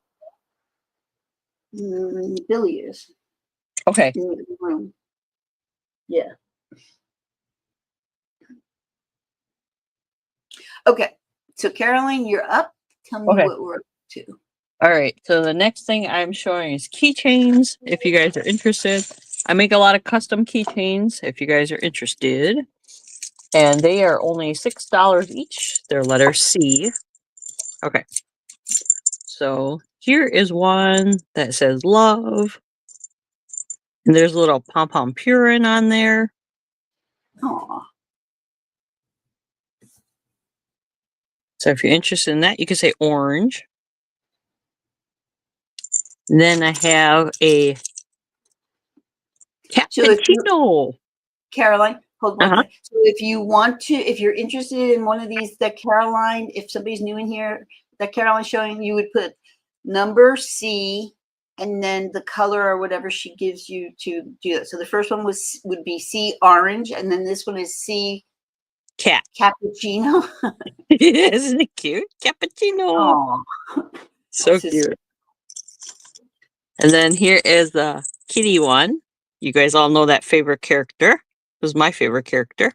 Billy is. Okay. Yeah. Okay. So Caroline, you're up. Tell me what we're up to. All right, so the next thing I'm showing is keychains. If you guys are interested, I make a lot of custom keychains. If you guys are interested, and they are only $6 each. They're letter C. Okay, so here is one that says love, and there's a little pom pom purin on there. Aw. So if you're interested in that, you can say orange. And then I have a So if you, cappuccino. Caroline, hold one Uh-huh. second. So if you want to, if you're interested in one of these that Caroline, if somebody's new in here, that Caroline's showing, you would put number C and then the color or whatever she gives you to do that. So the first one would be C orange, and then this one is C Cat. cappuccino. Isn't it cute? Cappuccino. Oh, So cute. And then here is the kitty one. You guys all know that favorite character. It was my favorite character.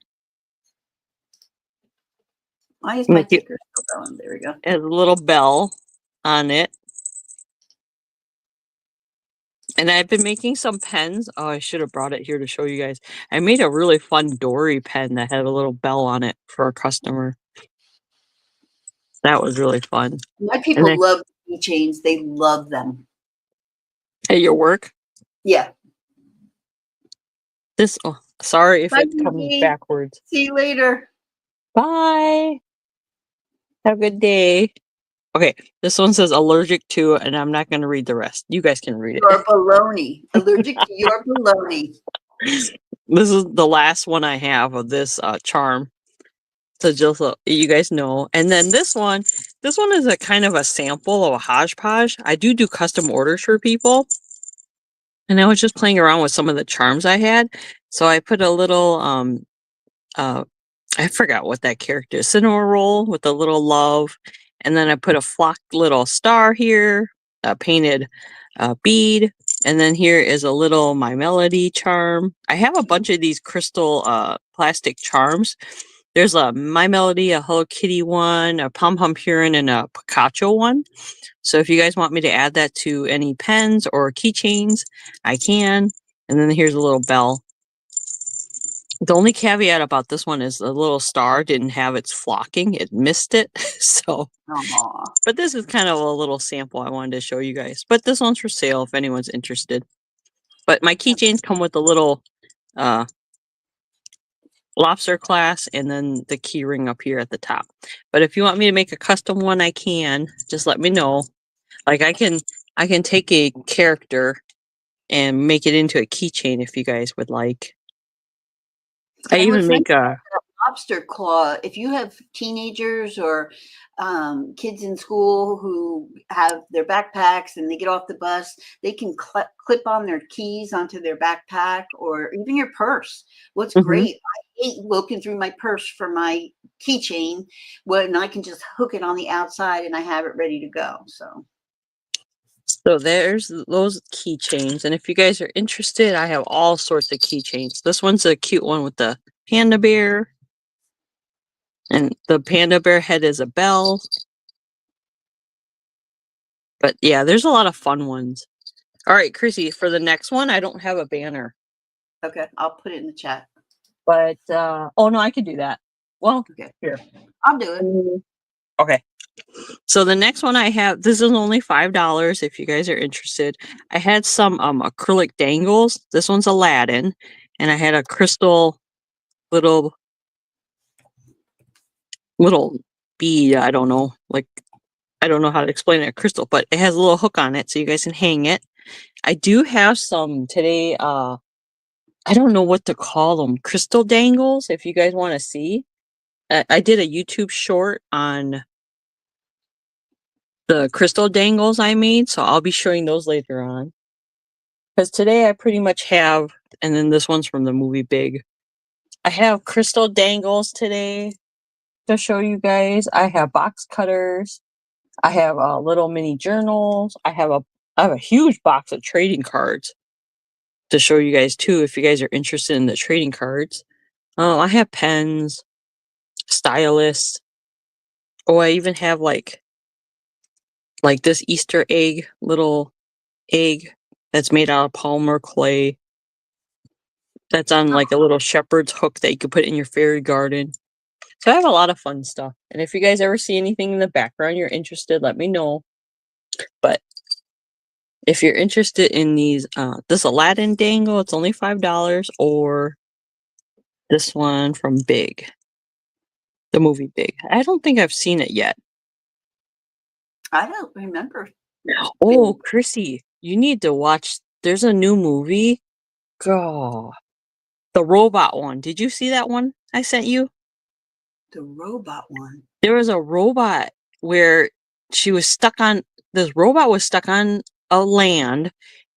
why is my ticker still going? There we go. It has a little bell on it. And I've been making some pens. Oh, I should have brought it here to show you guys. I made a really fun Dory pen that had a little bell on it for a customer. That was really fun. My people love keychains. They love them. At your work? Yeah. This, oh, sorry if Bye, it comes Nikki. backwards. See you later. Bye. Have a good day. Okay, this one says allergic to, and I'm not going to read the rest. You guys can read it. Your baloney. Allergic to your baloney. This is the last one I have of this charm. So just so you guys know. And then this one is a kind of a sample of a hodgepodge. I do custom orders for people. And I was just playing around with some of the charms I had. So I put a little, I forgot what that character is. Cinema roll with a little love. And then I put a flocked little star here, a painted bead. And then here is a little My Melody charm. I have a bunch of these crystal plastic charms. There's a My Melody, a Hello Kitty one, a Pom Pom Purin, and a Picacho one. So if you guys want me to add that to any pens or keychains, I can. And then here's a little bell. The only caveat about this one is the little star didn't have its flocking. It missed it. So, but this is kind of a little sample I wanted to show you guys. But this one's for sale if anyone's interested. But my keychains come with a little lobster clasp and then the key ring up here at the top. But if you want me to make a custom one, I can. Just let me know. Like I can take a character and make it into a keychain if you guys would like. I even make a lobster claw. If you have teenagers or kids in school who have their backpacks and they get off the bus, they can clip on their keys onto their backpack or even your purse. What's great, I hate looking through my purse for my keychain when I can just hook it on the outside and I have it ready to go. So there's those keychains. And if you guys are interested, I have all sorts of keychains. This one's a cute one with the panda bear. And the panda bear head is a bell. But yeah, there's a lot of fun ones. All right, Chrissy, for the next one, I don't have a banner. Okay, I'll put it in the chat. But, oh no, I can do that. Well, okay, here. I'll do it. Okay. So the next one I have, this is only $5 if you guys are interested. I had some acrylic dangles. This one's Aladdin. And I had a crystal little bead. I don't know. Like, I don't know how to explain it, a crystal, but it has a little hook on it so you guys can hang it. I do have some today, I don't know what to call them, crystal dangles, if you guys want to see. I did a YouTube short on the crystal dangles I made, so I'll be showing those later on. Because today I pretty much have, and then this one's from the movie Big. I have crystal dangles today to show you guys. I have box cutters. I have little mini journals. I have a huge box of trading cards to show you guys too, if you guys are interested in the trading cards. I have pens, stylus. Oh, I even have like like this Easter egg, little egg that's made out of polymer clay. That's on like a little shepherd's hook that you could put in your fairy garden. So I have a lot of fun stuff. And if you guys ever see anything in the background you're interested, let me know. But if you're interested in these, this Aladdin dangle, it's only $5, or this one from Big, the movie Big. I don't think I've seen it yet. I don't remember. Oh, Chrissy, you need to watch. There's a new movie. Oh, the robot one. Did you see that one I sent you? The robot one. There was a robot where she was stuck on. This robot was stuck on a land,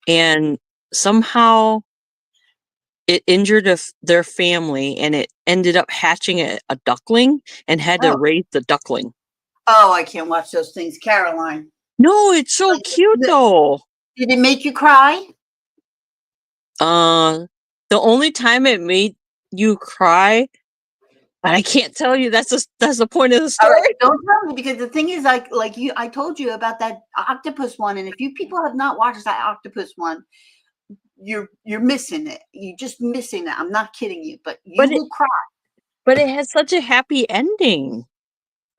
and somehow it injured their family, and it ended up hatching a duckling and had to raise the duckling. Oh, I can't watch those things, Caroline. No, it's so cute though. Did it make you cry? The only time it made you cry, but I can't tell you. That's the point of the story. Right, don't tell me, because the thing is, like you, I told you about that octopus one, and if you people have not watched that octopus one, you're missing it. You're just missing it. I'm not kidding you, but you will cry. But it has such a happy ending.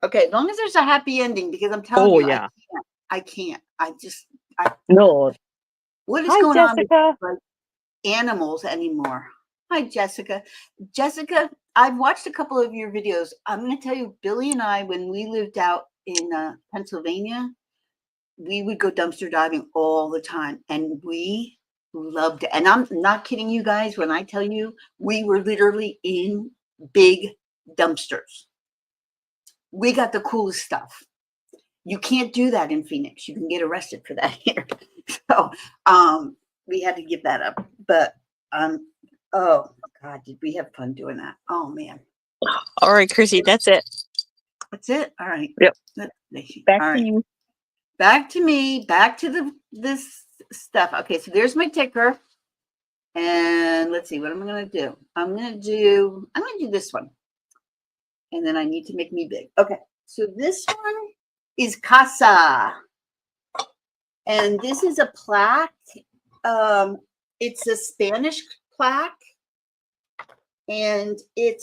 Okay, as long as there's a happy ending, because I'm telling you, yeah. I can't. No. What is going on with like animals anymore? Hi, Jessica. Jessica, I've watched a couple of your videos. I'm going to tell you, Billy and I, when we lived out in Pennsylvania, we would go dumpster diving all the time, and we loved it. And I'm not kidding you guys when I tell you, we were literally in big dumpsters. We got the coolest stuff. You can't do that in Phoenix. You can get arrested for that here. So we had to give that up. But oh God, did we have fun doing that? Oh man. All right, Chrissy, that's it. That's it. All right. Yep. Back to you. Back to me. Back to this stuff. Okay, so there's my ticker. And let's see what I'm gonna do. I'm gonna do this one. And then I need to make me big. Okay, so this one is Casa. And this is a plaque. It's a Spanish plaque. And it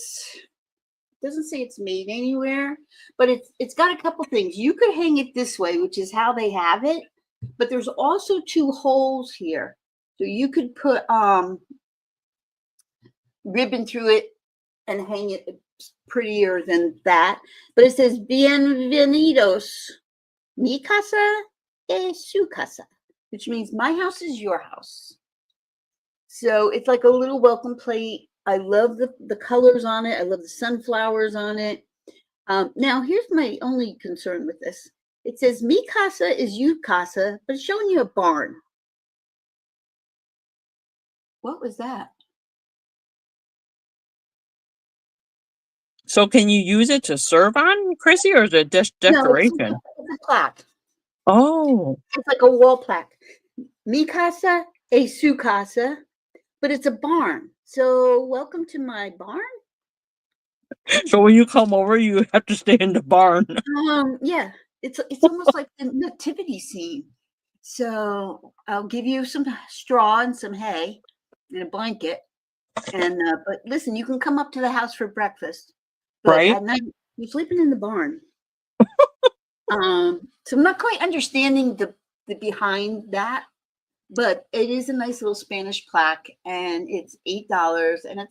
doesn't say it's made anywhere, but it's got a couple things. You could hang it this way, which is how they have it. But there's also 2 holes here. So you could put ribbon through it and hang it prettier than that. But it says Bienvenidos, mi casa es su casa, which means my house is your house. So it's like a little welcome plate. I love the colors on it. I love the sunflowers on it. Now, here's my only concern with this. It says mi casa is you casa, but it's showing you a barn. What was that? So can you use it to serve on, Chrissy, or is it decoration? No, it's a plaque. Oh. It's like a wall plaque. Mi casa es su casa, but it's a barn. So welcome to my barn. So when you come over, you have to stay in the barn. Yeah, it's almost like the nativity scene. So I'll give you some straw and some hay and a blanket. And but listen, you can come up to the house for breakfast. But right? at night, you're sleeping in the barn. So I'm not quite understanding the behind that, but it is a nice little Spanish plaque, and it's $8, and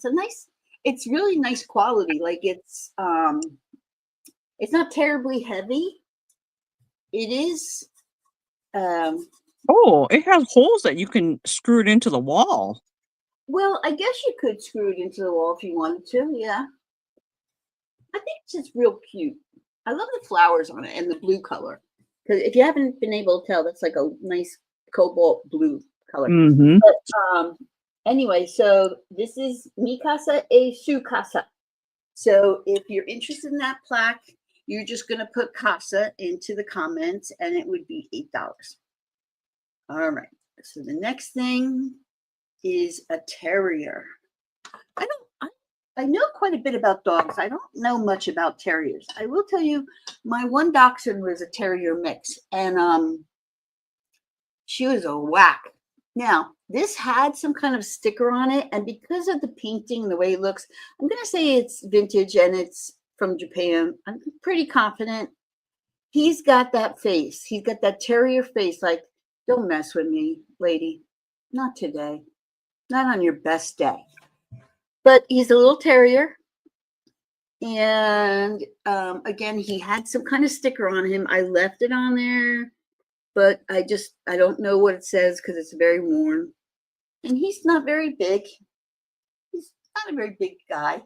it's really nice quality. Like it's not terribly heavy. It is. Oh, it has holes that you can screw it into the wall. Well, I guess you could screw it into the wall if you wanted to. Yeah. I think it's just real cute. I love the flowers on it and the blue color. Because if you haven't been able to tell, that's like a nice cobalt blue color. Mm-hmm. But anyway, so this is Mi Casa e Su Casa. So if you're interested in that plaque, you're just going to put Casa into the comments, and it would be $8. All right. So the next thing is a terrier. I I know quite a bit about dogs. I don't know much about terriers. I will tell you, my one dachshund was a terrier mix, and she was a whack. Now, this had some kind of sticker on it, and because of the painting, the way it looks, I'm going to say it's vintage and it's from Japan. I'm pretty confident. He's got that face. He's got that terrier face, like, don't mess with me, lady. Not today. Not on your best day. But he's a little terrier. And again, he had some kind of sticker on him. I left it on there, but I don't know what it says because it's very worn. And he's not very big. He's not a very big guy.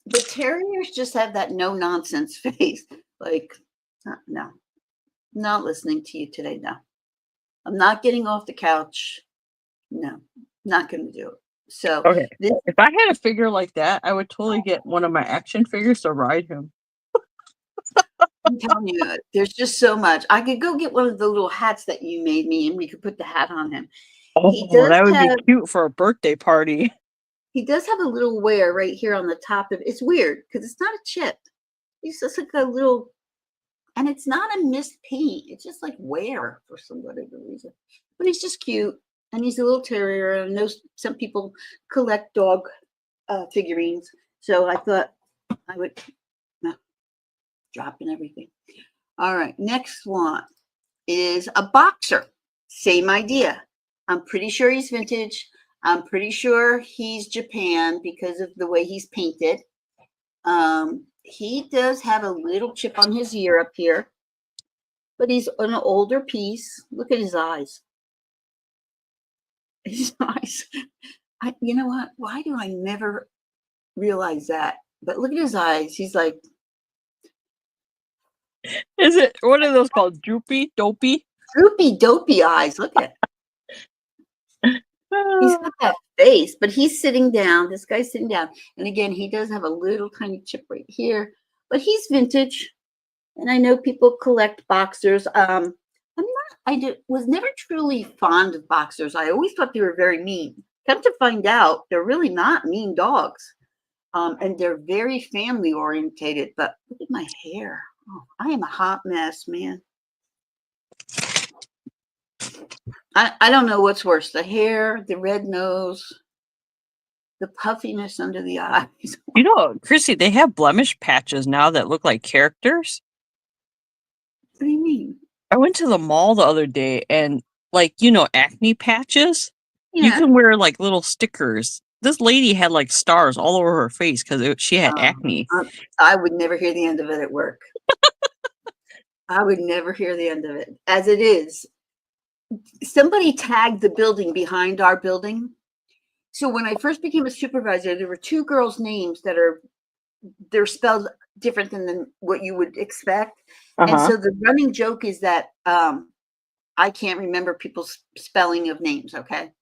The terriers just have that no nonsense face. Like, no, not listening to you today. No, I'm not getting off the couch. No, not going to do it. So okay, if I had a figure like that, I would totally get one of my action figures to ride him. I'm telling you, there's just so much. I could go get one of the little hats that you made me, and we could put the hat on him. Oh, that would be cute for a birthday party. He does have a little wear right here on the top of it. It's weird because it's not a chip. It's just like a little, and it's not a mist paint. It's just like wear for some whatever reason. But he's just cute. And he's a little terrier. I know some people collect dog figurines. So I thought I would drop in everything. All right. Next one is a boxer. Same idea. I'm pretty sure he's vintage. I'm pretty sure he's Japan because of the way he's painted. He does have a little chip on his ear up here. But he's an older piece. Look at his eyes. His eyes. You know what? Why do I never realize that? But look at his eyes. He's like. Is it, what are those called? Droopy? Dopey? Droopy, dopey eyes. Look at it. He's got that face, but he's sitting down. This guy's sitting down. And again, he does have a little tiny chip right here. But he's vintage. And I know people collect boxers. Was never truly fond of boxers. I always thought they were very mean. Come to find out, they're really not mean dogs. And they're very family orientated. But look at my hair. Oh, I am a hot mess, man. I don't know what's worse, the hair, the red nose, the puffiness under the eyes. You know, Chrissy, they have blemish patches now that look like characters. What do you mean? I went to the mall the other day and, like, you know, acne patches. Yeah. You can wear like little stickers. This lady had like stars all over her face because she had acne. I would never hear the end of it at work. I would never hear the end of it. As it is, somebody tagged the building behind our building. So when I first became a supervisor, there were two girls' names they're spelled different than what you would expect. And so the running joke is that I can't remember people's spelling of names, okay?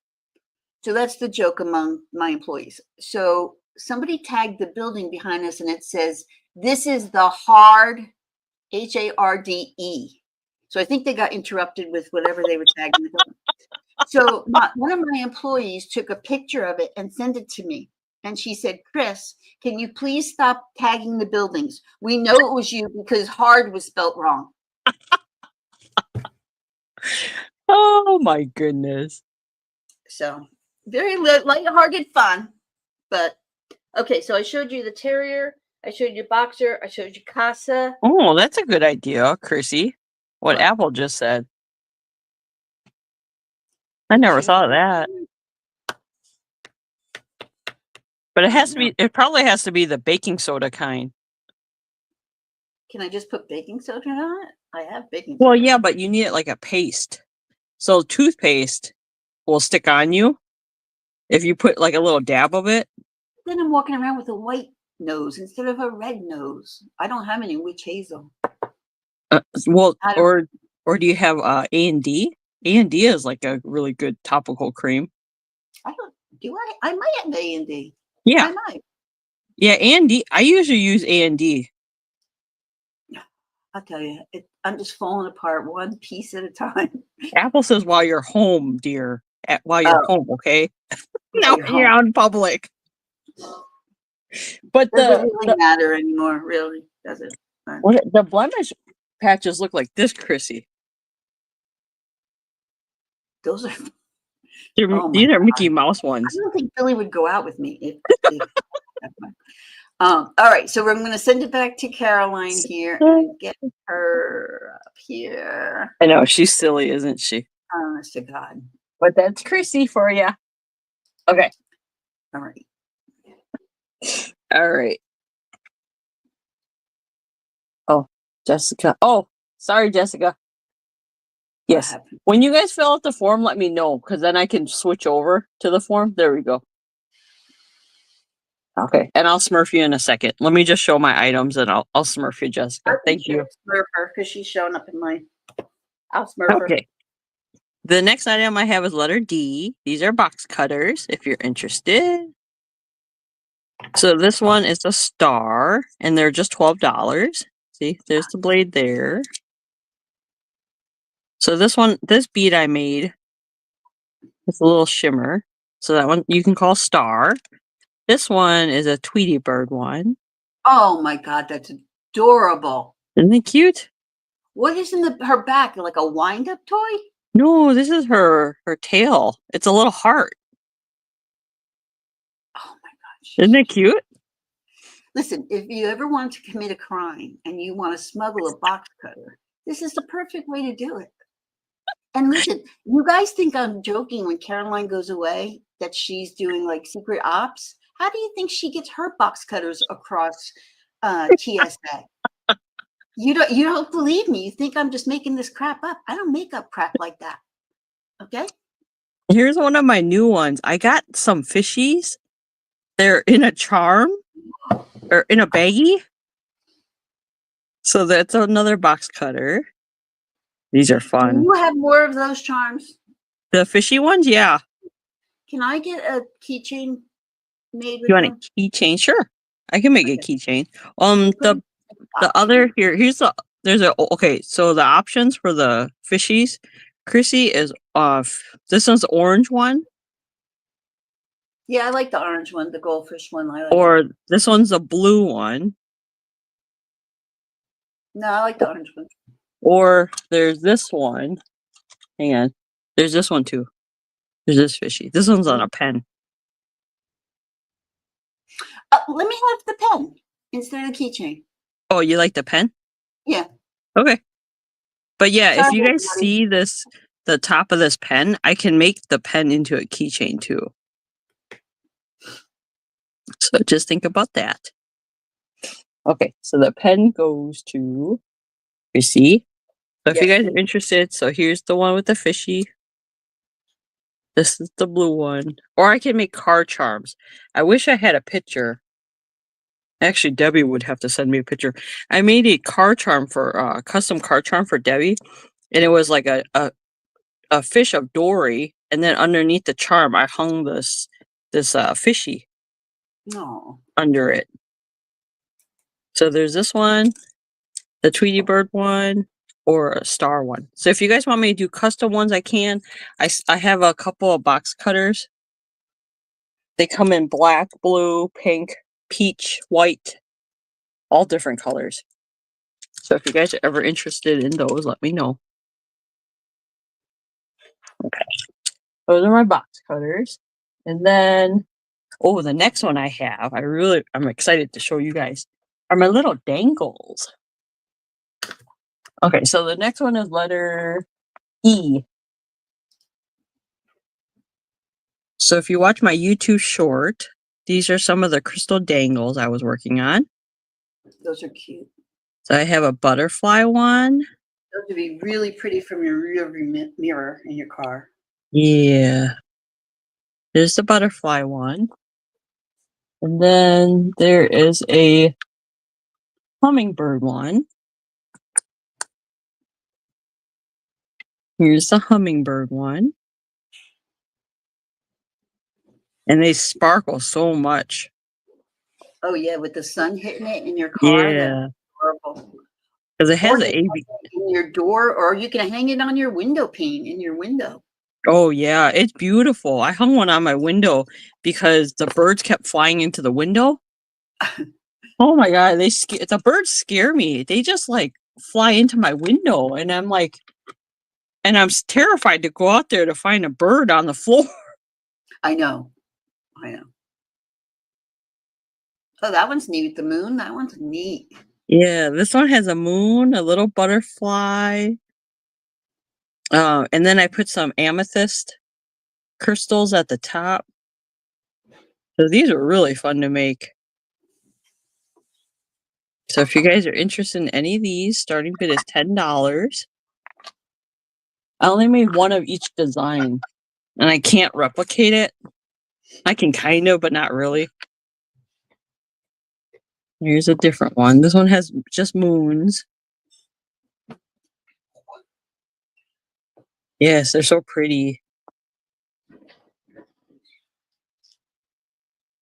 So that's the joke among my employees. So somebody tagged the building behind us and it says, "This is the hard, HARDE." So I think they got interrupted with whatever they were tagging the building. So one of my employees took a picture of it and sent it to me. And she said, "Chris, can you please stop tagging the buildings? We know it was you because hard was spelt wrong." Oh my goodness. So very lighthearted fun. But okay, so I showed you the terrier, I showed you boxer, I showed you casa. Oh, that's a good idea, Chrissy. What Apple just said. I never thought of that. But it probably has to be the baking soda kind. Can I just put baking soda on it? I have baking soda. Well, yeah, but you need it like a paste. So toothpaste will stick on you if you put like a little dab of it. Then I'm walking around with a white nose instead of a red nose. I don't have any witch hazel. Well, or do you have A&D? A&D is like a really good topical cream. I might have A&D. Yeah. I might. Yeah, A&D. I usually use A&D. I'll tell you, I'm just falling apart one piece at a time. Apple says while you're home, dear. While you're home, okay? No, you're out in public. But Doesn't really matter anymore, really, does it? the blemish patches look like this, Chrissy. Those are. These are Mickey Mouse I ones. don't think Billy would go out with me if all right, so I'm going to send it back to Caroline here and get her up here. I know, she's silly, isn't she? Honest to God. But that's Chrissy for you. Okay. All right. All right. Oh, Jessica. Oh, sorry, Jessica. Yes. When you guys fill out the form, let me know, because then I can switch over to the form. There we go. Okay. And I'll smurf you in a second. Let me just show my items and I'll smurf you, Jessica. Thank you. Smurf her because she's showing up in mine. I'll smurf her. Okay. The next item I have is letter D. These are box cutters if you're interested. So this one is a star and they're just $12. See, there's the blade there. So this bead I made, it's a little shimmer. So that one you can call star. This one is a Tweety Bird one. Oh my God, that's adorable. Isn't it cute? What is in her back? Like a wind-up toy? No, this is her tail. It's a little heart. Oh my gosh. Isn't it cute? Listen, if you ever want to commit a crime and you want to smuggle a box cutter, this is the perfect way to do it. And listen, you guys think I'm joking when Caroline goes away that she's doing like secret ops? How do you think she gets her box cutters across TSA? You don't believe me. You think I'm just making this crap up. I don't make up crap like that. Okay? Here's one of my new ones. I got some fishies. They're in a charm or in a baggie. So that's another box cutter. These are fun. Do you have more of those charms? The fishy ones? Yeah. Can I get a keychain made with You want them? a keychain? Sure. I can make a keychain. The other okay, so the options for the fishies, Chrissy is this one's the orange one. Yeah, I like the orange one, the goldfish one. I like or this one's the blue one. No, I like the orange one. Or there's this one. Hang on. There's this one too. There's this fishy. This one's on a pen. Let me have the pen instead of the keychain. Oh, you like the pen? Yeah. Okay. But yeah, Sorry, if you guys see this, the top of this pen, I can make the pen into a keychain too. So just think about that. Okay, so the pen goes to Chrissy. So if you guys are interested, so here's the one with the fishy. This is the blue one. Or I can make car charms. I wish I had a picture. Actually, Debbie would have to send me a picture. I made a car charm for custom car charm for Debbie, and it was like a fish of Dory, and then underneath the charm, I hung this fishy under it. So there's this one, the Tweety Bird one, or a star one. So if you guys want me to do custom ones, I can. I have a couple of box cutters. They come in black, blue, pink, peach, white, all different colors. So if you guys are ever interested in those, let me know. Okay. Those are my box cutters. And then, the next one I have, I'm excited to show you guys, are my little dangles. Okay, so the next one is letter E. So if you watch my YouTube short, these are some of the crystal dangles I was working on. Those are cute. So I have a butterfly one. Those would be really pretty from your rear mirror in your car. Yeah. There's the butterfly one. And then there is a hummingbird one. Here's the hummingbird one. And they sparkle so much. Oh yeah, with the sun hitting it in your car. Yeah. Horrible. Because it has an AV in your door, or you can hang it on your window pane in your window. Oh, yeah, it's beautiful. I hung one on my window because the birds kept flying into the window. Oh my god, the birds scare me. They just, like, fly into my window, and I'm terrified to go out there to find a bird on the floor. I know. I know. Oh, that one's neat. The moon, that one's neat. Yeah, this one has a moon, a little butterfly, and then I put some amethyst crystals at the top. So these are really fun to make. So if you guys are interested in any of these, starting bid is $10. I only made one of each design, and I can't replicate it. I can kind of, but not really. Here's a different one. This one has just moons. Yes, they're so pretty.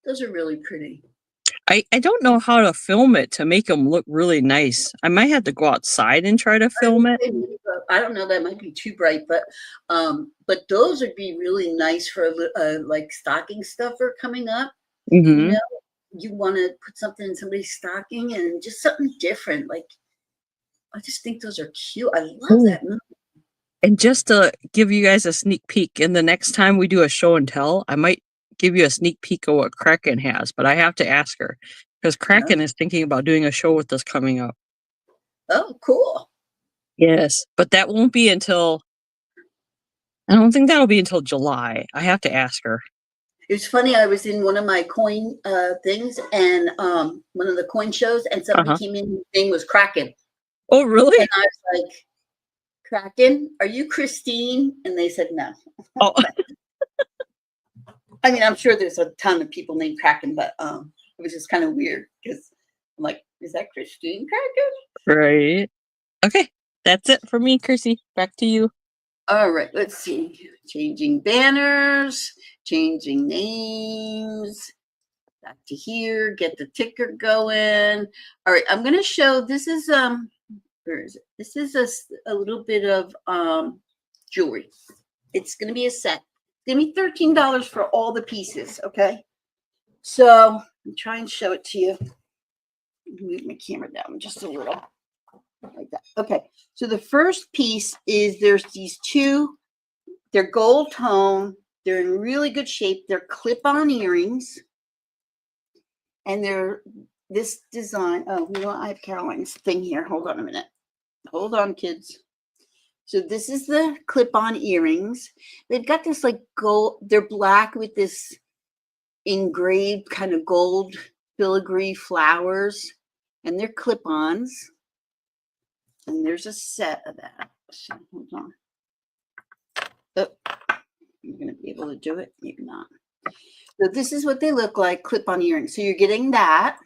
Those are really pretty. I don't know how to film it to make them look really nice. I might have to go outside and try to film it. I don't know, that might be too bright, but those would be really nice for like stocking stuffer coming up. You Mhm. know, you want to put something in somebody's stocking and just something different. Like, I just think those are cute. I love Ooh. that movie. And just to give you guys a sneak peek, and the next time we do a show and tell, I might give you a sneak peek of what Kraken has, but I have to ask her because Kraken is thinking about doing a show with us coming up. Oh, cool. Yes, but that won't be until I don't think that'll be until July. I have to ask her. It was funny. I was in one of my coin things, and one of the coin shows, and somebody Uh-huh. came in. His name was Kraken, Oh, really? and I was like, "Kraken, are you Christine?" And they said no. Oh, I mean, I'm sure there's a ton of people named Kraken, but it was just kind of weird because I'm like, "Is that Christine Kraken?" right. Okay, that's it for me, Chrissy. Back to you. All right, let's see. Changing banners, changing names. Back to here, get the ticker going. All right, I'm going to show, this is, where is it? This is a little bit of jewelry. It's going to be a set. It's going to be $13 for all the pieces, okay? So, I'm trying to show it to you. Move my camera down just a little. Like that. Okay, so the first piece is there's these two, they're gold tone, they're in really good shape, they're clip-on earrings, and they're this design. Oh, you know, I have Caroline's thing here. Hold on a minute. Hold on, kids. So this is the clip-on earrings. They've got this like gold, they're black with this engraved kind of gold filigree flowers, and they're clip-ons. And there's a set of that. So hold on. Oh, you're going to be able to do it? Maybe not. So this is what they look like, clip-on earrings. So you're getting that.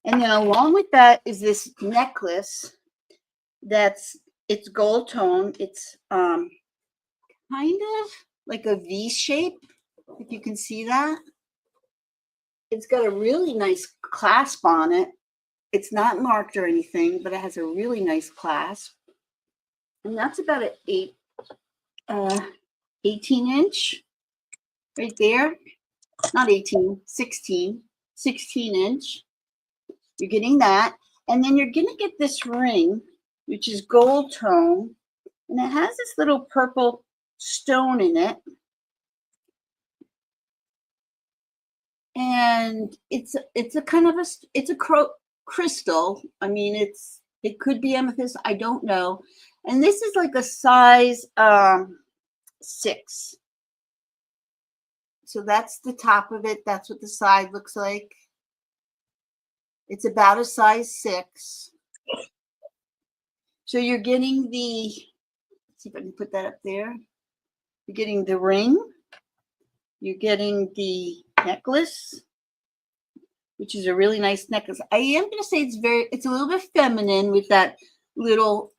And then along with that is this necklace it's gold tone. It's kind of like a V shape, if you can see that. It's got a really nice clasp on it. It's not marked or anything, but it has a really nice clasp. And that's about an 18-inch right there. Not 18, 16 inch. You're getting that. And then you're going to get this ring, which is gold tone. And it has this little purple stone in it. And it's a kind of it's a crystal. I mean, it could be amethyst. I don't know. And this is like a size 6. So that's the top of it. That's what the side looks like. It's about a size 6. So you're getting let's see if I can put that up there. You're getting the ring. You're getting the necklace, which is a really nice necklace. I am going to say it's a little bit feminine with that little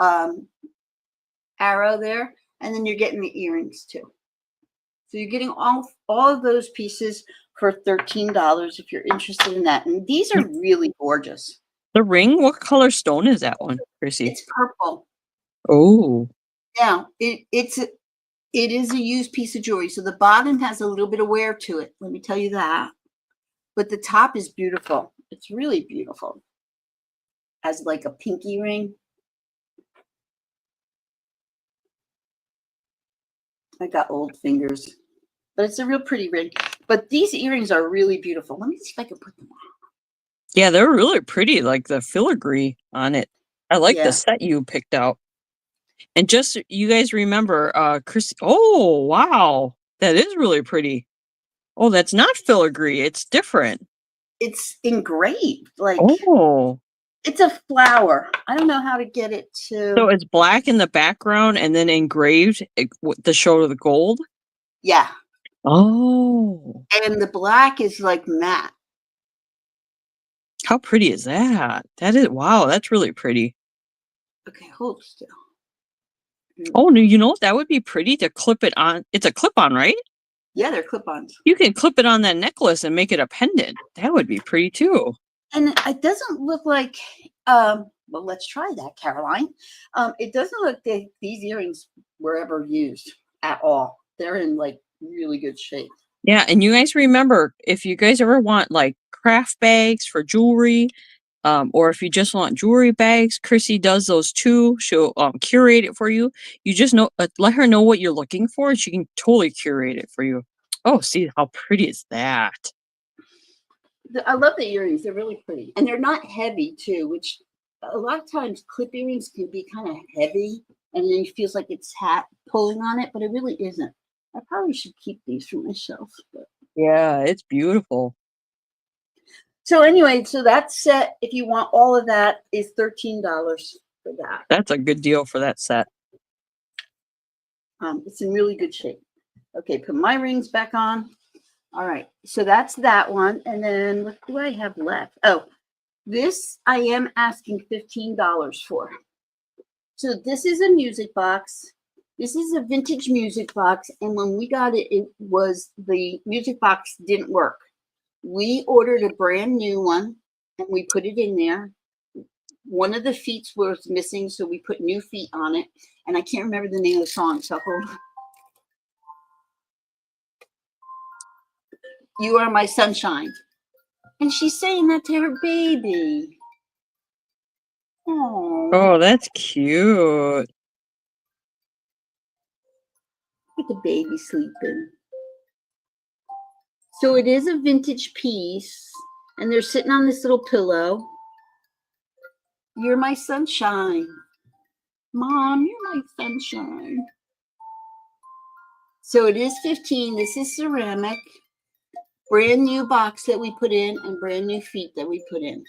arrow there. And then you're getting the earrings too. So you're getting all of those pieces for $13 if you're interested in that. And these are really gorgeous. The ring? What color stone is that one, Chrissy? It's purple. Oh. Now, it's It is a used piece of jewelry. So the bottom has a little bit of wear to it. Let me tell you that. But the top is beautiful. It's really beautiful. Has like a pinky ring. I got old fingers. But it's a real pretty ring. But these earrings are really beautiful. Let me see if I can put them on. Yeah, they're really pretty, like the filigree on it. I like the Yeah. set you picked out. And just so you guys remember, Chris. Oh, wow. That is really pretty. Oh, that's not filigree. It's different. It's engraved. Like, Oh. it's a flower. I don't know how to get it to. So it's black in the background and then engraved with the show of the gold? Yeah. Oh. And the black is like matte. How pretty is that? That is, wow, that's really pretty. Okay, hold still. Oh, no, you know what? That would be pretty to clip it on. It's a clip-on, right? Yeah, they're clip-ons. You can clip it on that necklace and make it a pendant. That would be pretty too. And it doesn't look like, well, let's try that, Caroline. It doesn't look like these earrings were ever used at all. They're in like really good shape. Yeah, and you guys remember, if you guys ever want like craft bags for jewelry, or if you just want jewelry bags, Chrissy does those too. She'll curate it for you. You just know, let her know what you're looking for, and she can totally curate it for you. Oh, see how pretty is that? I love the earrings. They're really pretty. And they're not heavy too, which a lot of times clip earrings can be kind of heavy and then it feels like it's pulling on it, but it really isn't. I probably should keep these for myself. But. Yeah, it's beautiful. So anyway, so that set, if you want all of that, is $13 for that. That's a good deal for that set. It's in really good shape. Okay, put my rings back on. All right, so that's that one. And then what do I have left? Oh, this I am asking $15 for. So this is a music box. This is a vintage music box. And when we got it, it was the music box didn't work. We ordered a brand new one and we put it in there. One of the feet was missing, so we put new feet on it. And I can't remember the name of the song, so hold on. You Are My Sunshine. And she's saying that to her baby. Aww. Oh, that's cute. Look at the baby sleeping. So it is a vintage piece, and they're sitting on this little pillow. You're my sunshine. Mom, you're my sunshine. So it is 15. This is ceramic. Brand new box that we put in and brand new feet that we put in.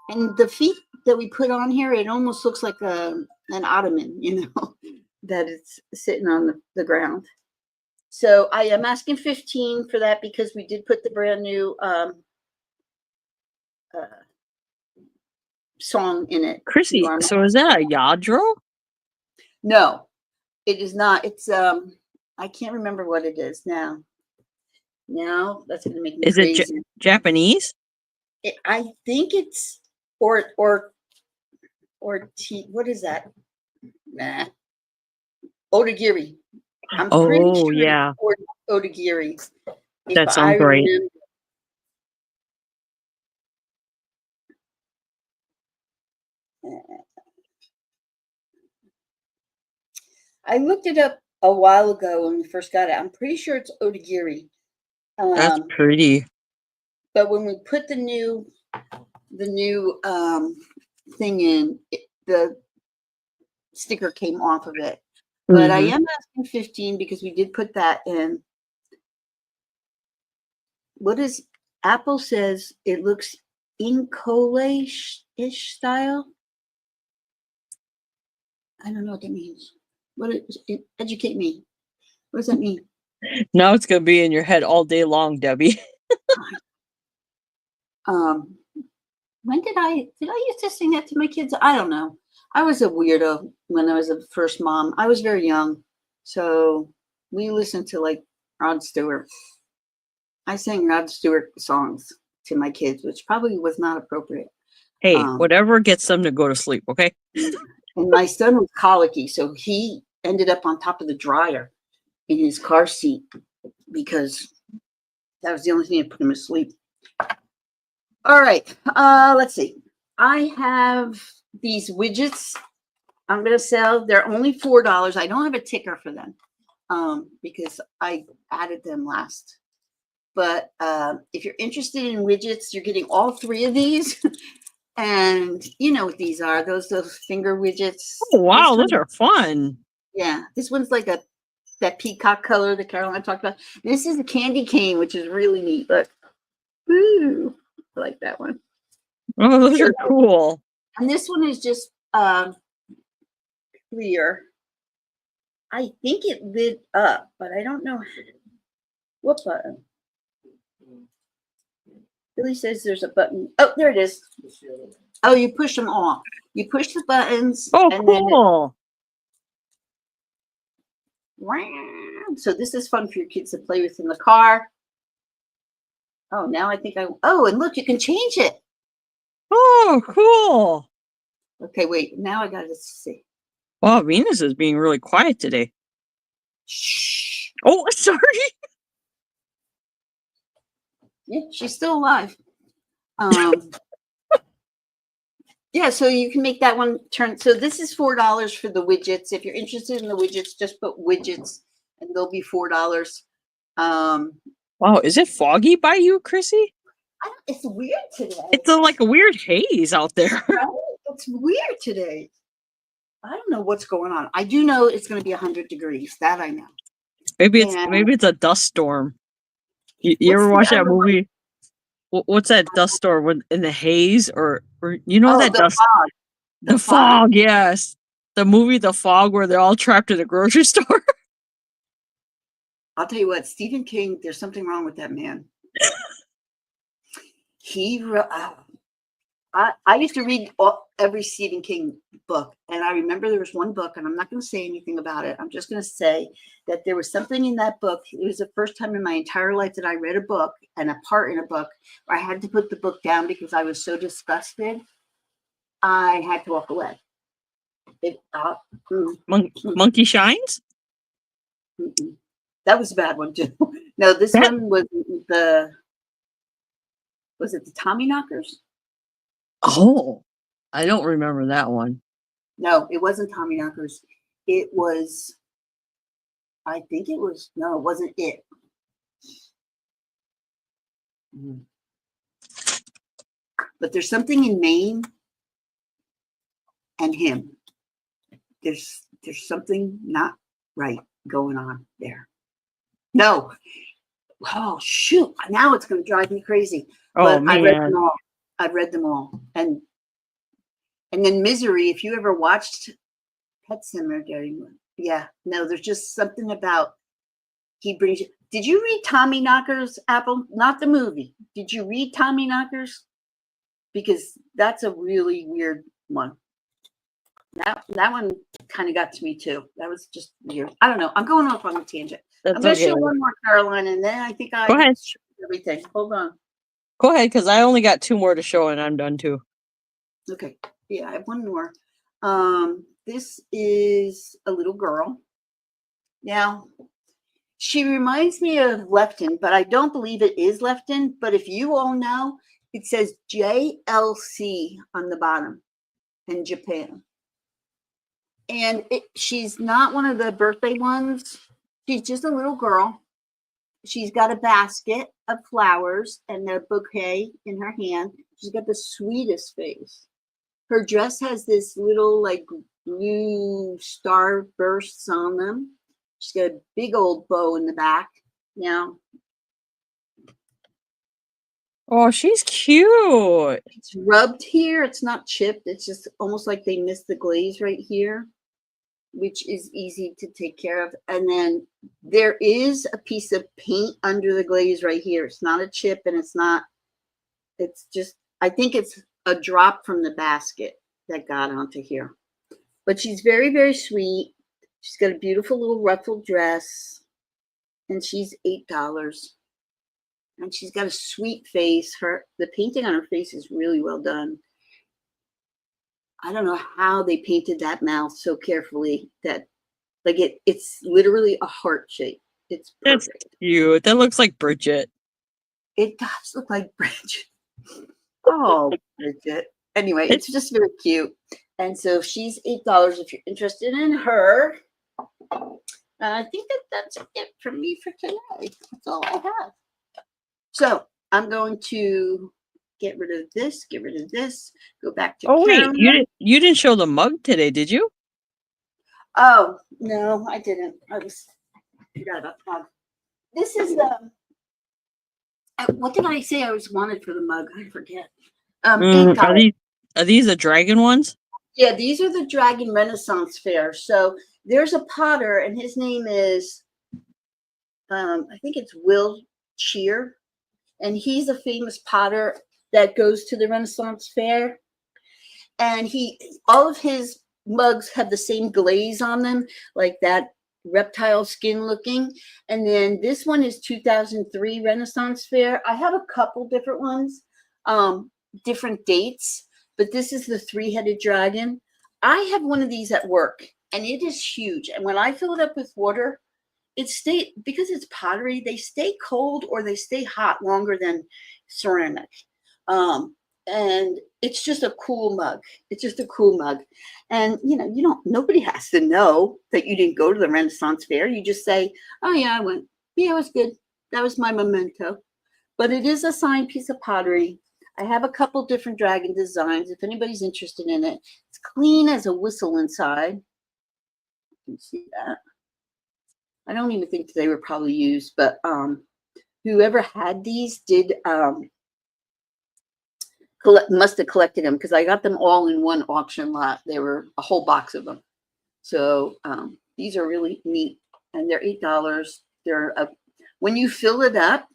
And the feet that we put on here, it almost looks like an ottoman, you know, that it's sitting on the ground. So I am asking 15 for that because we did put the brand new song in it. Chrissy, so is that a yadro? No, it is not. It's I can't remember what it is now. Now that's going to make me crazy. Is it Japanese? I think it's or what is that? Nah. Odagiri. I'm pretty sure yeah. it's Odagiri. That sounds great. I looked it up a while ago when we first got it. I'm pretty sure it's Odagiri. That's pretty. But when we put the new thing in, the sticker came off of it. But I am asking 15 because we did put that in. What is Apple says it looks Incole-ish style. I don't know what that means. Educate me. What does that mean? Now it's gonna be in your head all day long, Debbie. When did I used to sing that to my kids? I don't know. I was a weirdo when I was a first mom. I was very young, so we listened to like Rod Stewart. I sang Rod Stewart songs to my kids, which probably was not appropriate. Hey, whatever gets them to go to sleep, okay? And my son was colicky, so he ended up on top of the dryer in his car seat because that was the only thing that put him asleep. All right, let's see. I have these widgets I'm going to sell. They're only $4. I don't have a ticker for them because I added them last. But if you're interested in widgets, you're getting all 3 of these. And you know what these are, those finger widgets. Oh, wow, those are fun. Yeah, this one's like that peacock color that Caroline talked about. This is a candy cane, which is really neat. Look, woo, I like that one. Oh, those are cool. And this one is just clear. I think it lit up, but I don't know what button. Billy says there's a button. Oh, there it is. Oh, you push them off. You push the buttons. Oh, and cool. Then so this is fun for your kids to play with in the car. Oh, now I think oh, and look, you can change it. Oh, cool. Okay, wait. Now I got to see. Wow, Venus is being really quiet today. Shh. Oh, sorry. Yeah, she's still alive. Yeah, so you can make that one turn. So this is $4 for the widgets. If you're interested in the widgets, just put widgets and they'll be $4. Wow, is it foggy by you, Chrissy? It's weird today. It's like a weird haze out there. Right? It's weird today. I don't know what's going on. I do know it's going to be 100 degrees. That I know. Maybe it's a dust storm. You ever watch that movie? What's that dust storm when in the haze or you know that dust? Fog. The fog, yes. The movie The Fog where they're all trapped in a grocery store. I'll tell you what, Stephen King, there's something wrong with that man. I used to read every Stephen King book, and I remember there was one book, and I'm not going to say anything about it. I'm just going to say that there was something in that book. It was the first time in my entire life that I read a book and a part in a book where I had to put the book down because I was so disgusted. I had to walk away. Monkey Shines? That was a bad one too. No, this one was it the Tommyknockers? Oh, I don't remember that one. No, it wasn't Tommyknockers. It was, I think it was, no, it wasn't it. But there's something in Maine and him. There's something not right going on there. No. Oh, shoot. Now it's going to drive me crazy. Oh, but man. I've read them all. And then Misery, if you ever watched Pet Sematary, yeah, no, there's just something about he brings you. Did you read Tommyknockers, Apple? Not the movie. Did you read Tommyknockers? Because that's a really weird one. That one kind of got to me too. That was just weird. I don't know. I'm going off on a tangent. I'm going to show one more, Caroline, and then I think Go ahead. Show everything. Hold on. Go ahead, because I only got 2 more to show, and I'm done too. Okay. Yeah, I have one more. This is a little girl. Now, she reminds me of Lefton, but I don't believe it is Lefton. But if you all know, it says JLC on the bottom in Japan. And she's not one of the birthday ones. She's just a little girl. She's got a basket of flowers and a bouquet in her hand. She's got the sweetest face. Her dress has this little like blue star bursts on them. She's got a big old bow in the back. Now, oh, she's cute. It's rubbed here. It's not chipped. It's just almost like they missed the glaze right here, which is easy to take care of. And then there is a piece of paint under the glaze right here. It's not a chip, and it's just, I think it's a drop from the basket that got onto here. But she's very, very sweet. She's got a beautiful little ruffled dress, and she's $8. And she's got a sweet face. The painting on her face is really well done. I don't know how they painted that mouth so carefully that Like it's literally a heart shape. It's That's perfect. cute. That looks like Bridget. It does look like Bridget. Oh, Bridget. Anyway, It, it's just very cute. And so she's $8 if you're interested in her. And I think that's it for me for today. That's all I have. So I'm going to get rid of this, go back to oh wait, Caroline. you didn't show the mug today, did you? Oh, no, I didn't. I forgot about the mug. This is the, what did I say I was wanted for the mug? I forget. $8. Are these the dragon ones? Yeah, these are the Dragon Renaissance Fair. So there's a potter, and his name is, I think it's Will Cheer, and he's a famous potter that goes to the Renaissance Fair. And all of his mugs have the same glaze on them, like that reptile skin looking. And then this one is 2003 Renaissance Fair. I have a couple different ones, different dates, but this is the three-headed dragon. I have one of these at work, and it is huge. And when I fill it up with water, because it's pottery, they stay cold or they stay hot longer than ceramic. And it's just a cool mug. It's just a cool mug. And nobody has to know that you didn't go to the Renaissance Fair. You just say, oh yeah, I went. Yeah, it was good. That was my memento. But it is a signed piece of pottery. I have a couple different dragon designs if anybody's interested in it. It's clean as a whistle inside. You can see that. I don't even think they were probably used, but whoever had these must have collected them, because I got them all in one auction lot. They were a whole box of them. So these are really neat, and they're $8. They're when you fill it up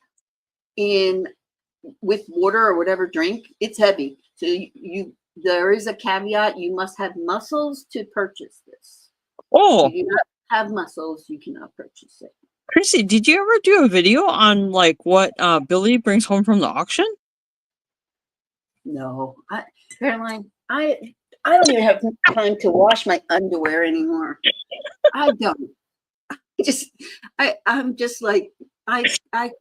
with water or whatever drink, it's heavy. So there is a caveat: you must have muscles to purchase this. Oh, if you do not have muscles, you cannot purchase it. Chrissy, did you ever do a video on like what Billy brings home from the auction? No, Caroline, I don't even have time to wash my underwear anymore. I don't. I'm just like I had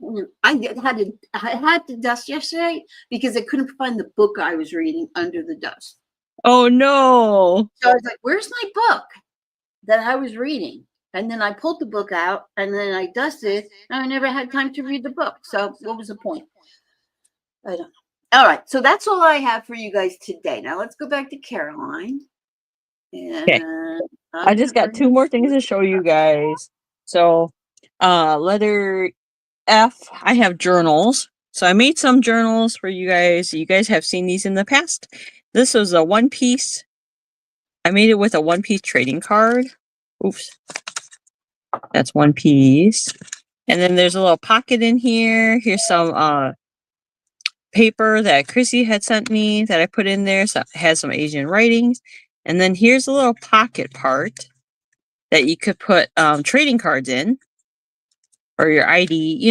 to dust yesterday because I couldn't find the book I was reading under the dust. Oh no! So I was like, "Where's my book that I was reading?" And then I pulled the book out, and then I dusted, and I never had time to read the book. So what was the point? I don't know. All right, so that's all I have for you guys today. Now let's go back to Caroline. Okay, I just got two more things to show you guys. So, letter F, I have journals. So I made some journals for you guys. You guys have seen these in the past. This was a one piece. I made it with a one piece trading card. Oops. That's one piece. And then there's a little pocket in here. Here's some paper that Chrissy had sent me that I put in there. So it has some Asian writings. And then here's a little pocket part that you could put trading cards in, or your ID,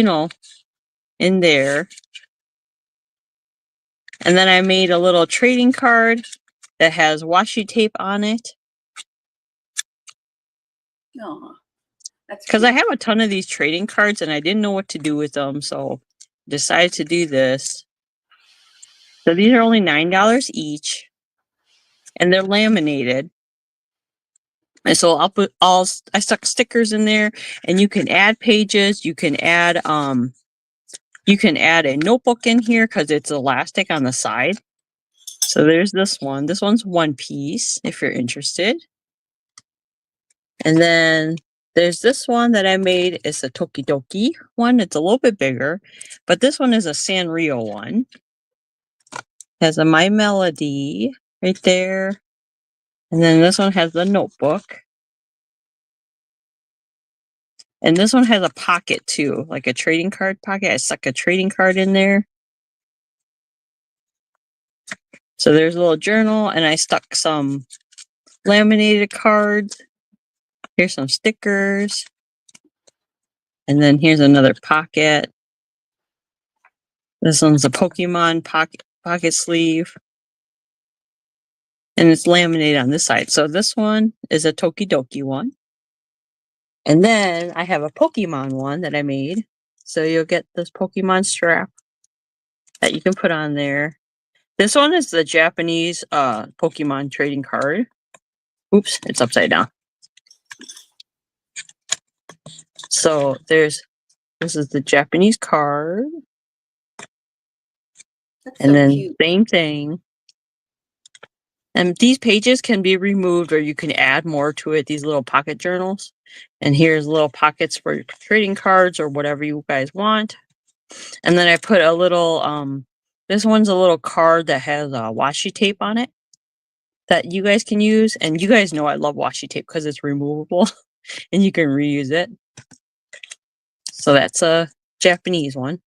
in there. And then I made a little trading card that has washi tape on it. Oh, that's because I have a ton of these trading cards and I didn't know what to do with them, so decided to do this. So these are only $9 each, and they're laminated. And so I stuck stickers in there, and you can add pages. You can add a notebook in here because it's elastic on the side. So there's this one. This one's one piece if you're interested. And then there's this one that I made. It's a Tokidoki one. It's a little bit bigger, but this one is a Sanrio one. Has a My Melody right there. And then this one has the notebook. And this one has a pocket too, like a trading card pocket. I stuck a trading card in there. So there's a little journal, and I stuck some laminated cards. Here's some stickers. And then here's another pocket. This one's a Pokemon pocket sleeve. And it's laminated on this side. So this one is a Tokidoki one. And then I have a Pokemon one that I made. So you'll get this Pokemon strap that you can put on there. This one is the Japanese Pokemon trading card. Oops, it's upside down. So this is the Japanese card. That's And so then cute. same thing. And these pages can be removed or you can add more to it, these little pocket journals. And here's little pockets for your trading cards or whatever you guys want. And then I put a little, this one's a little card that has washi tape on it that you guys can use. And you guys know I love washi tape because it's removable and you can reuse it. So that's a Japanese one.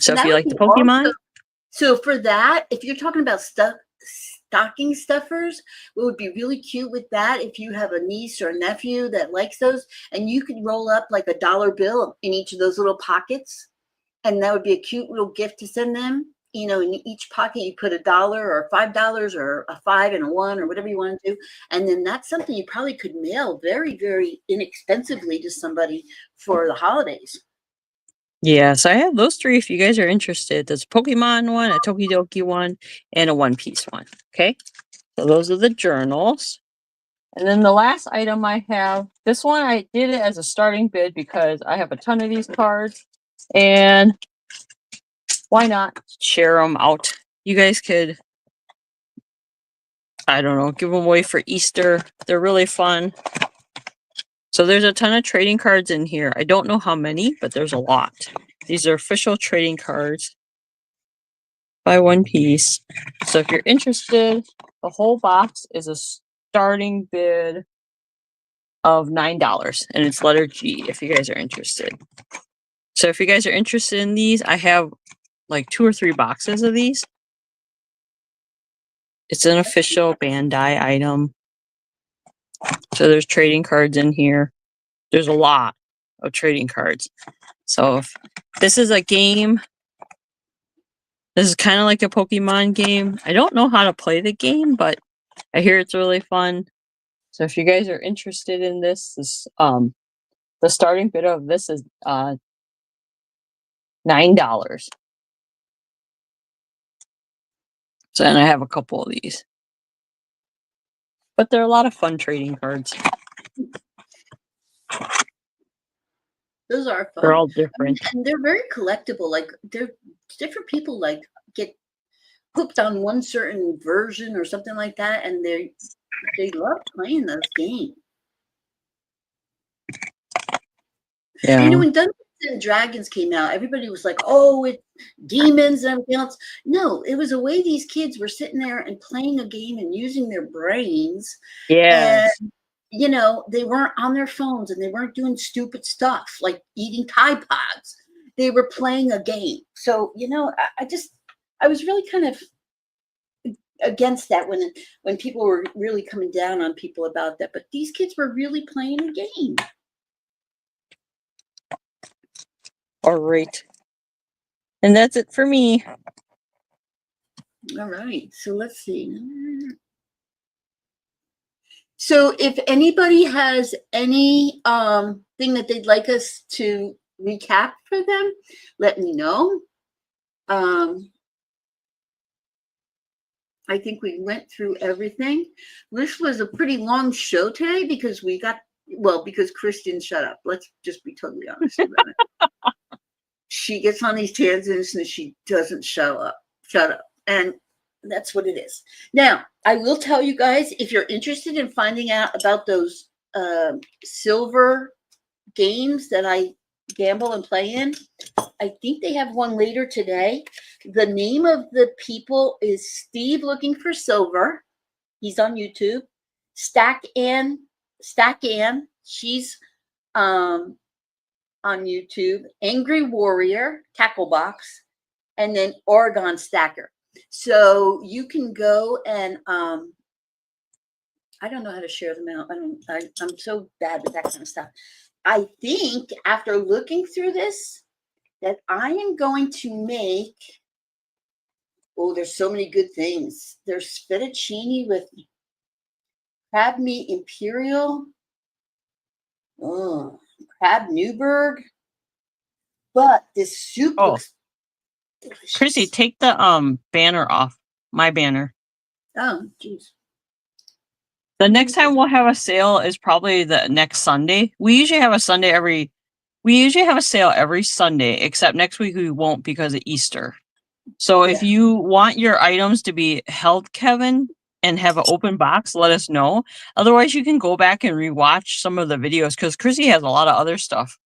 So And if that you would like be the Pokemon, so for that, if you're talking about stocking stuffers, what would be really cute with that, if you have a niece or a nephew that likes those, and you could roll up like a dollar bill in each of those little pockets, and that would be a cute little gift to send them. You know, in each pocket you put $1 or $5 or a 5 and a 1 or whatever you want to do, and then that's something you probably could mail very, very inexpensively to somebody for the holidays. yeah, so I have those three if you guys are interested. There's a Pokemon one, a Tokidoki one, and a One Piece one. Okay, so those are the journals. And then the last item I have, this one I did it as a starting bid because I have a ton of these cards. And why not share them out? You guys could, I don't know, give them away for Easter. They're really fun. So there's a ton of trading cards in here. I don't know how many, but there's a lot. These are official trading cards by One Piece. So if you're interested, the whole box is a starting bid of $9, and it's letter G if you guys are interested. So if you guys are interested in these, I have like 2 or 3 boxes of these. It's an official Bandai item. So there's trading cards in here. There's a lot of trading cards. So if this is a game, this is kind of like a Pokemon game. I don't know how to play the game, but I hear it's really fun. So if you guys are interested in this the starting bid of this is $9. So and I have a couple of these. But they're a lot of fun trading cards. Those are They're fun. all different. And they're very collectible. Like, they're different people like get hooked on one certain version or something like that, and they love playing those games. Yeah. You know, when Dungeons and Dragons came out, everybody was like, "Oh, it's demons and everything else." No, it was a way these kids were sitting there and playing a game and using their brains, and Yes. you know, they weren't on their phones and they weren't doing stupid stuff like eating Tide Pods. They were playing a game. So, you know, I was really kind of against that when people were really coming down on people about that. But these kids were really playing a game. All right. And that's it for me. All right. So let's see. So if anybody has any thing that they'd like us to recap for them, let me know. I think we went through everything. This was a pretty long show today because because Kristen shut up. Let's just be totally honest about it. She gets on these tangents and she doesn't shut up. And that's what it is. Now, I will tell you guys, if you're interested in finding out about those silver games that I gamble and play in, I think they have one later today. The name of the people is Steve Looking for Silver. He's on YouTube. Stack Ann, she's on YouTube. Angry Warrior, Tacklebox, and then Oregon Stacker. So you can go and I don't know how to share them out. I'm so bad with that kind of stuff. I think after looking through this, that I am going to make, there's so many good things. There's fettuccine with crab meat imperial. Oh, crab Newburg, but this soup looks delicious. Chrissy, take the banner off. My banner. Oh, jeez. The next time we'll have a sale is probably the next Sunday. We usually have a sale every Sunday, except next week we won't because of Easter. So if you want your items to be held, Kevin, and have an open box, let us know. Otherwise, you can go back and rewatch some of the videos because Chrissy has a lot of other stuff.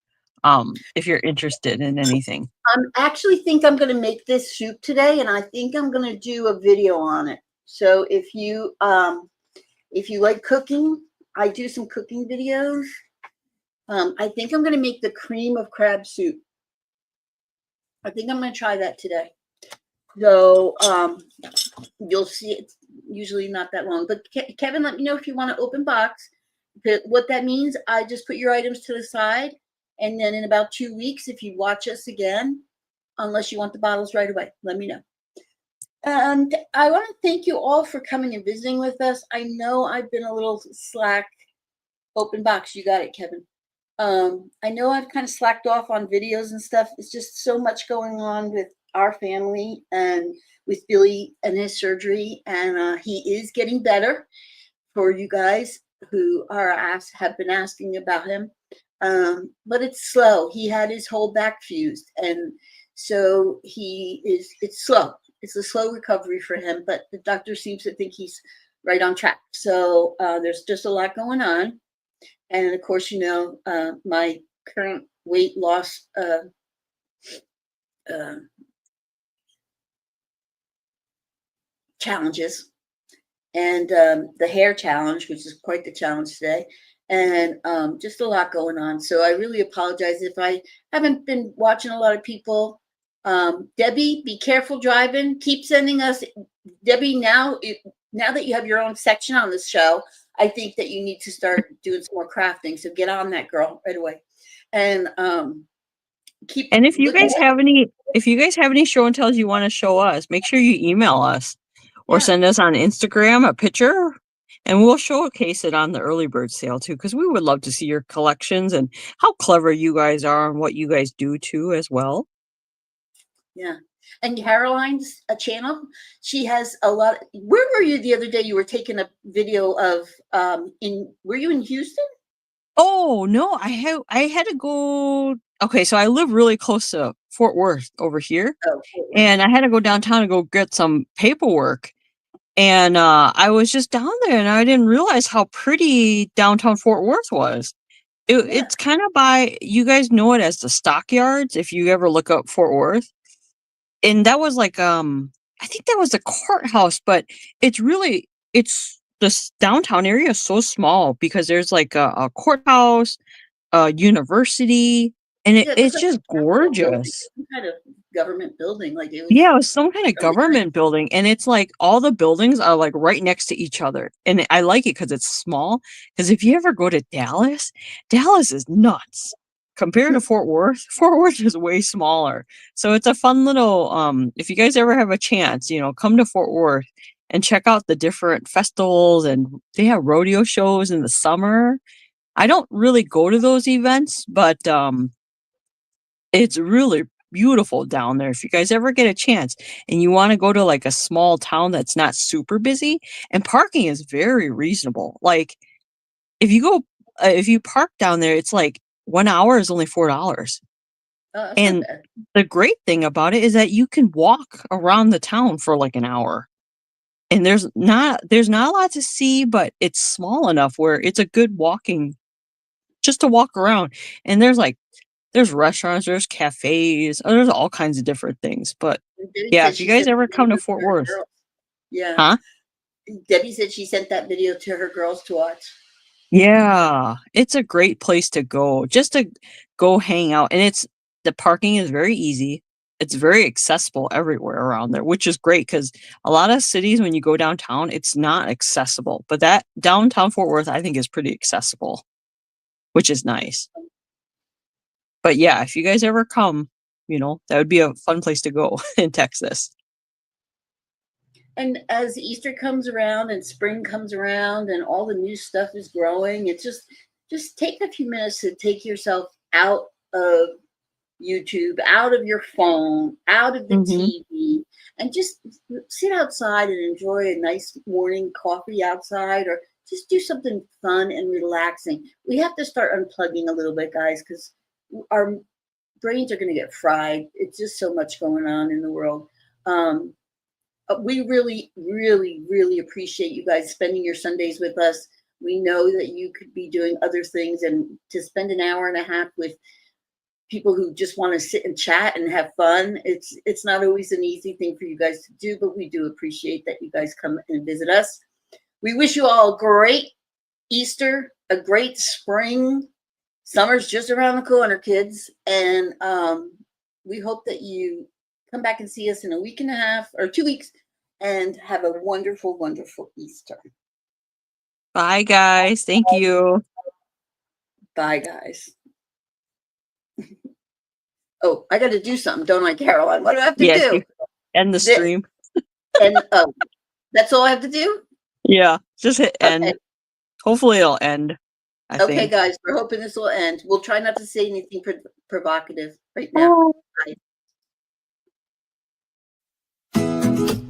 If you're interested in anything. I actually think I'm going to make this soup today, and I think I'm going to do a video on it. So if you like cooking, I do some cooking videos. I think I'm going to make the cream of crab soup. I think I'm going to try that today. So you'll see it's usually not that long. But Kevin, let me know if you want an open box. What that means, I just put your items to the side. And then in about 2 weeks, if you watch us again, unless you want the bottles right away, let me know. And I want to thank you all for coming and visiting with us. I know I've been a little slack. Open box, you got it, Kevin. I know I've kind of slacked off on videos and stuff. It's just so much going on with our family and with Billy and his surgery. And he is getting better for you guys who have been asking about him. But it's slow. He had his whole back fused, and so it's slow. It's a slow recovery for him, but the doctor seems to think he's right on track. So there's just a lot going on. And of course, my current weight loss challenges, and the hair challenge, which is quite the challenge today. And just a lot going on. So I really apologize if I haven't been watching a lot of people. Debbie, be careful driving. Keep sending us. Debbie, now that you have your own section on this show, I think that you need to start doing some more crafting. So get on that, girl, right away. And keep. And if you guys have any show and tells you want to show us, make sure you email us or send us on Instagram a picture. And we'll showcase it on the early bird sale too, because we would love to see your collections and how clever you guys are and what you guys do too as well. Yeah. And Caroline's channel, she has a lot. Where were you the other day? You were taking a video of were you in Houston? Oh no, I had to go. Okay, so I live really close to Fort Worth over here. Oh, and I had to go downtown to go get some paperwork. And I was just down there and I didn't realize how pretty downtown Fort Worth was. It's kind of by, you guys know it as the Stockyards, if you ever look up Fort Worth. And that was like, I think that was the courthouse, but this downtown area is so small because there's like a courthouse, a university, and it's just gorgeous. Some kind of government building, it was some kind of government building, and it's like all the buildings are like right next to each other, and I like it because it's small. Because if you ever go to Dallas is nuts compared to Fort Worth. Fort Worth is way smaller, so it's a fun little. If you guys ever have a chance, come to Fort Worth and check out the different festivals, and they have rodeo shows in the summer. I don't really go to those events, but it's really beautiful down there. If you guys ever get a chance and you want to go to like a small town that's not super busy, and parking is very reasonable. Like if you park down there, it's like 1 hour is only $4. And the great thing about it is that you can walk around the town for like an hour. And there's not a lot to see, but it's small enough where it's a good walking just to walk around. And there's restaurants, there's cafes, there's all kinds of different things. But yeah, if you guys ever come to Fort Worth. Yeah. Huh? Debbie said she sent that video to her girls to watch. Yeah, it's a great place to go, just to go hang out. And the parking is very easy. It's very accessible everywhere around there, which is great because a lot of cities, when you go downtown, it's not accessible. But that downtown Fort Worth, I think, is pretty accessible, which is nice. But yeah, if you guys ever come, that would be a fun place to go in Texas. And as Easter comes around and spring comes around and all the new stuff is growing, it's just take a few minutes to take yourself out of YouTube, out of your phone, out of the TV, and just sit outside and enjoy a nice morning coffee outside, or just do something fun and relaxing. We have to start unplugging a little bit, guys, because our brains are going to get fried. It's just so much going on in the world. We really, really, really appreciate you guys spending your Sundays with us. We know that you could be doing other things, and to spend an hour and a half with people who just want to sit and chat and have fun, it's not always an easy thing for you guys to do, but we do appreciate that you guys come and visit us. We wish you all a great Easter, a great spring. Summer's just around the corner, kids, and we hope that you come back and see us in a week and a half or 2 weeks, and have a wonderful, wonderful Easter. Bye, guys. Thank you. Bye, guys. Oh, I got to do something, don't I, Caroline? What do I have to do? End the stream. And that's all I have to do? Yeah, just hit end. Okay. Hopefully it'll end. I think. Guys, we're hoping this will end. We'll try not to say anything provocative right now. Bye.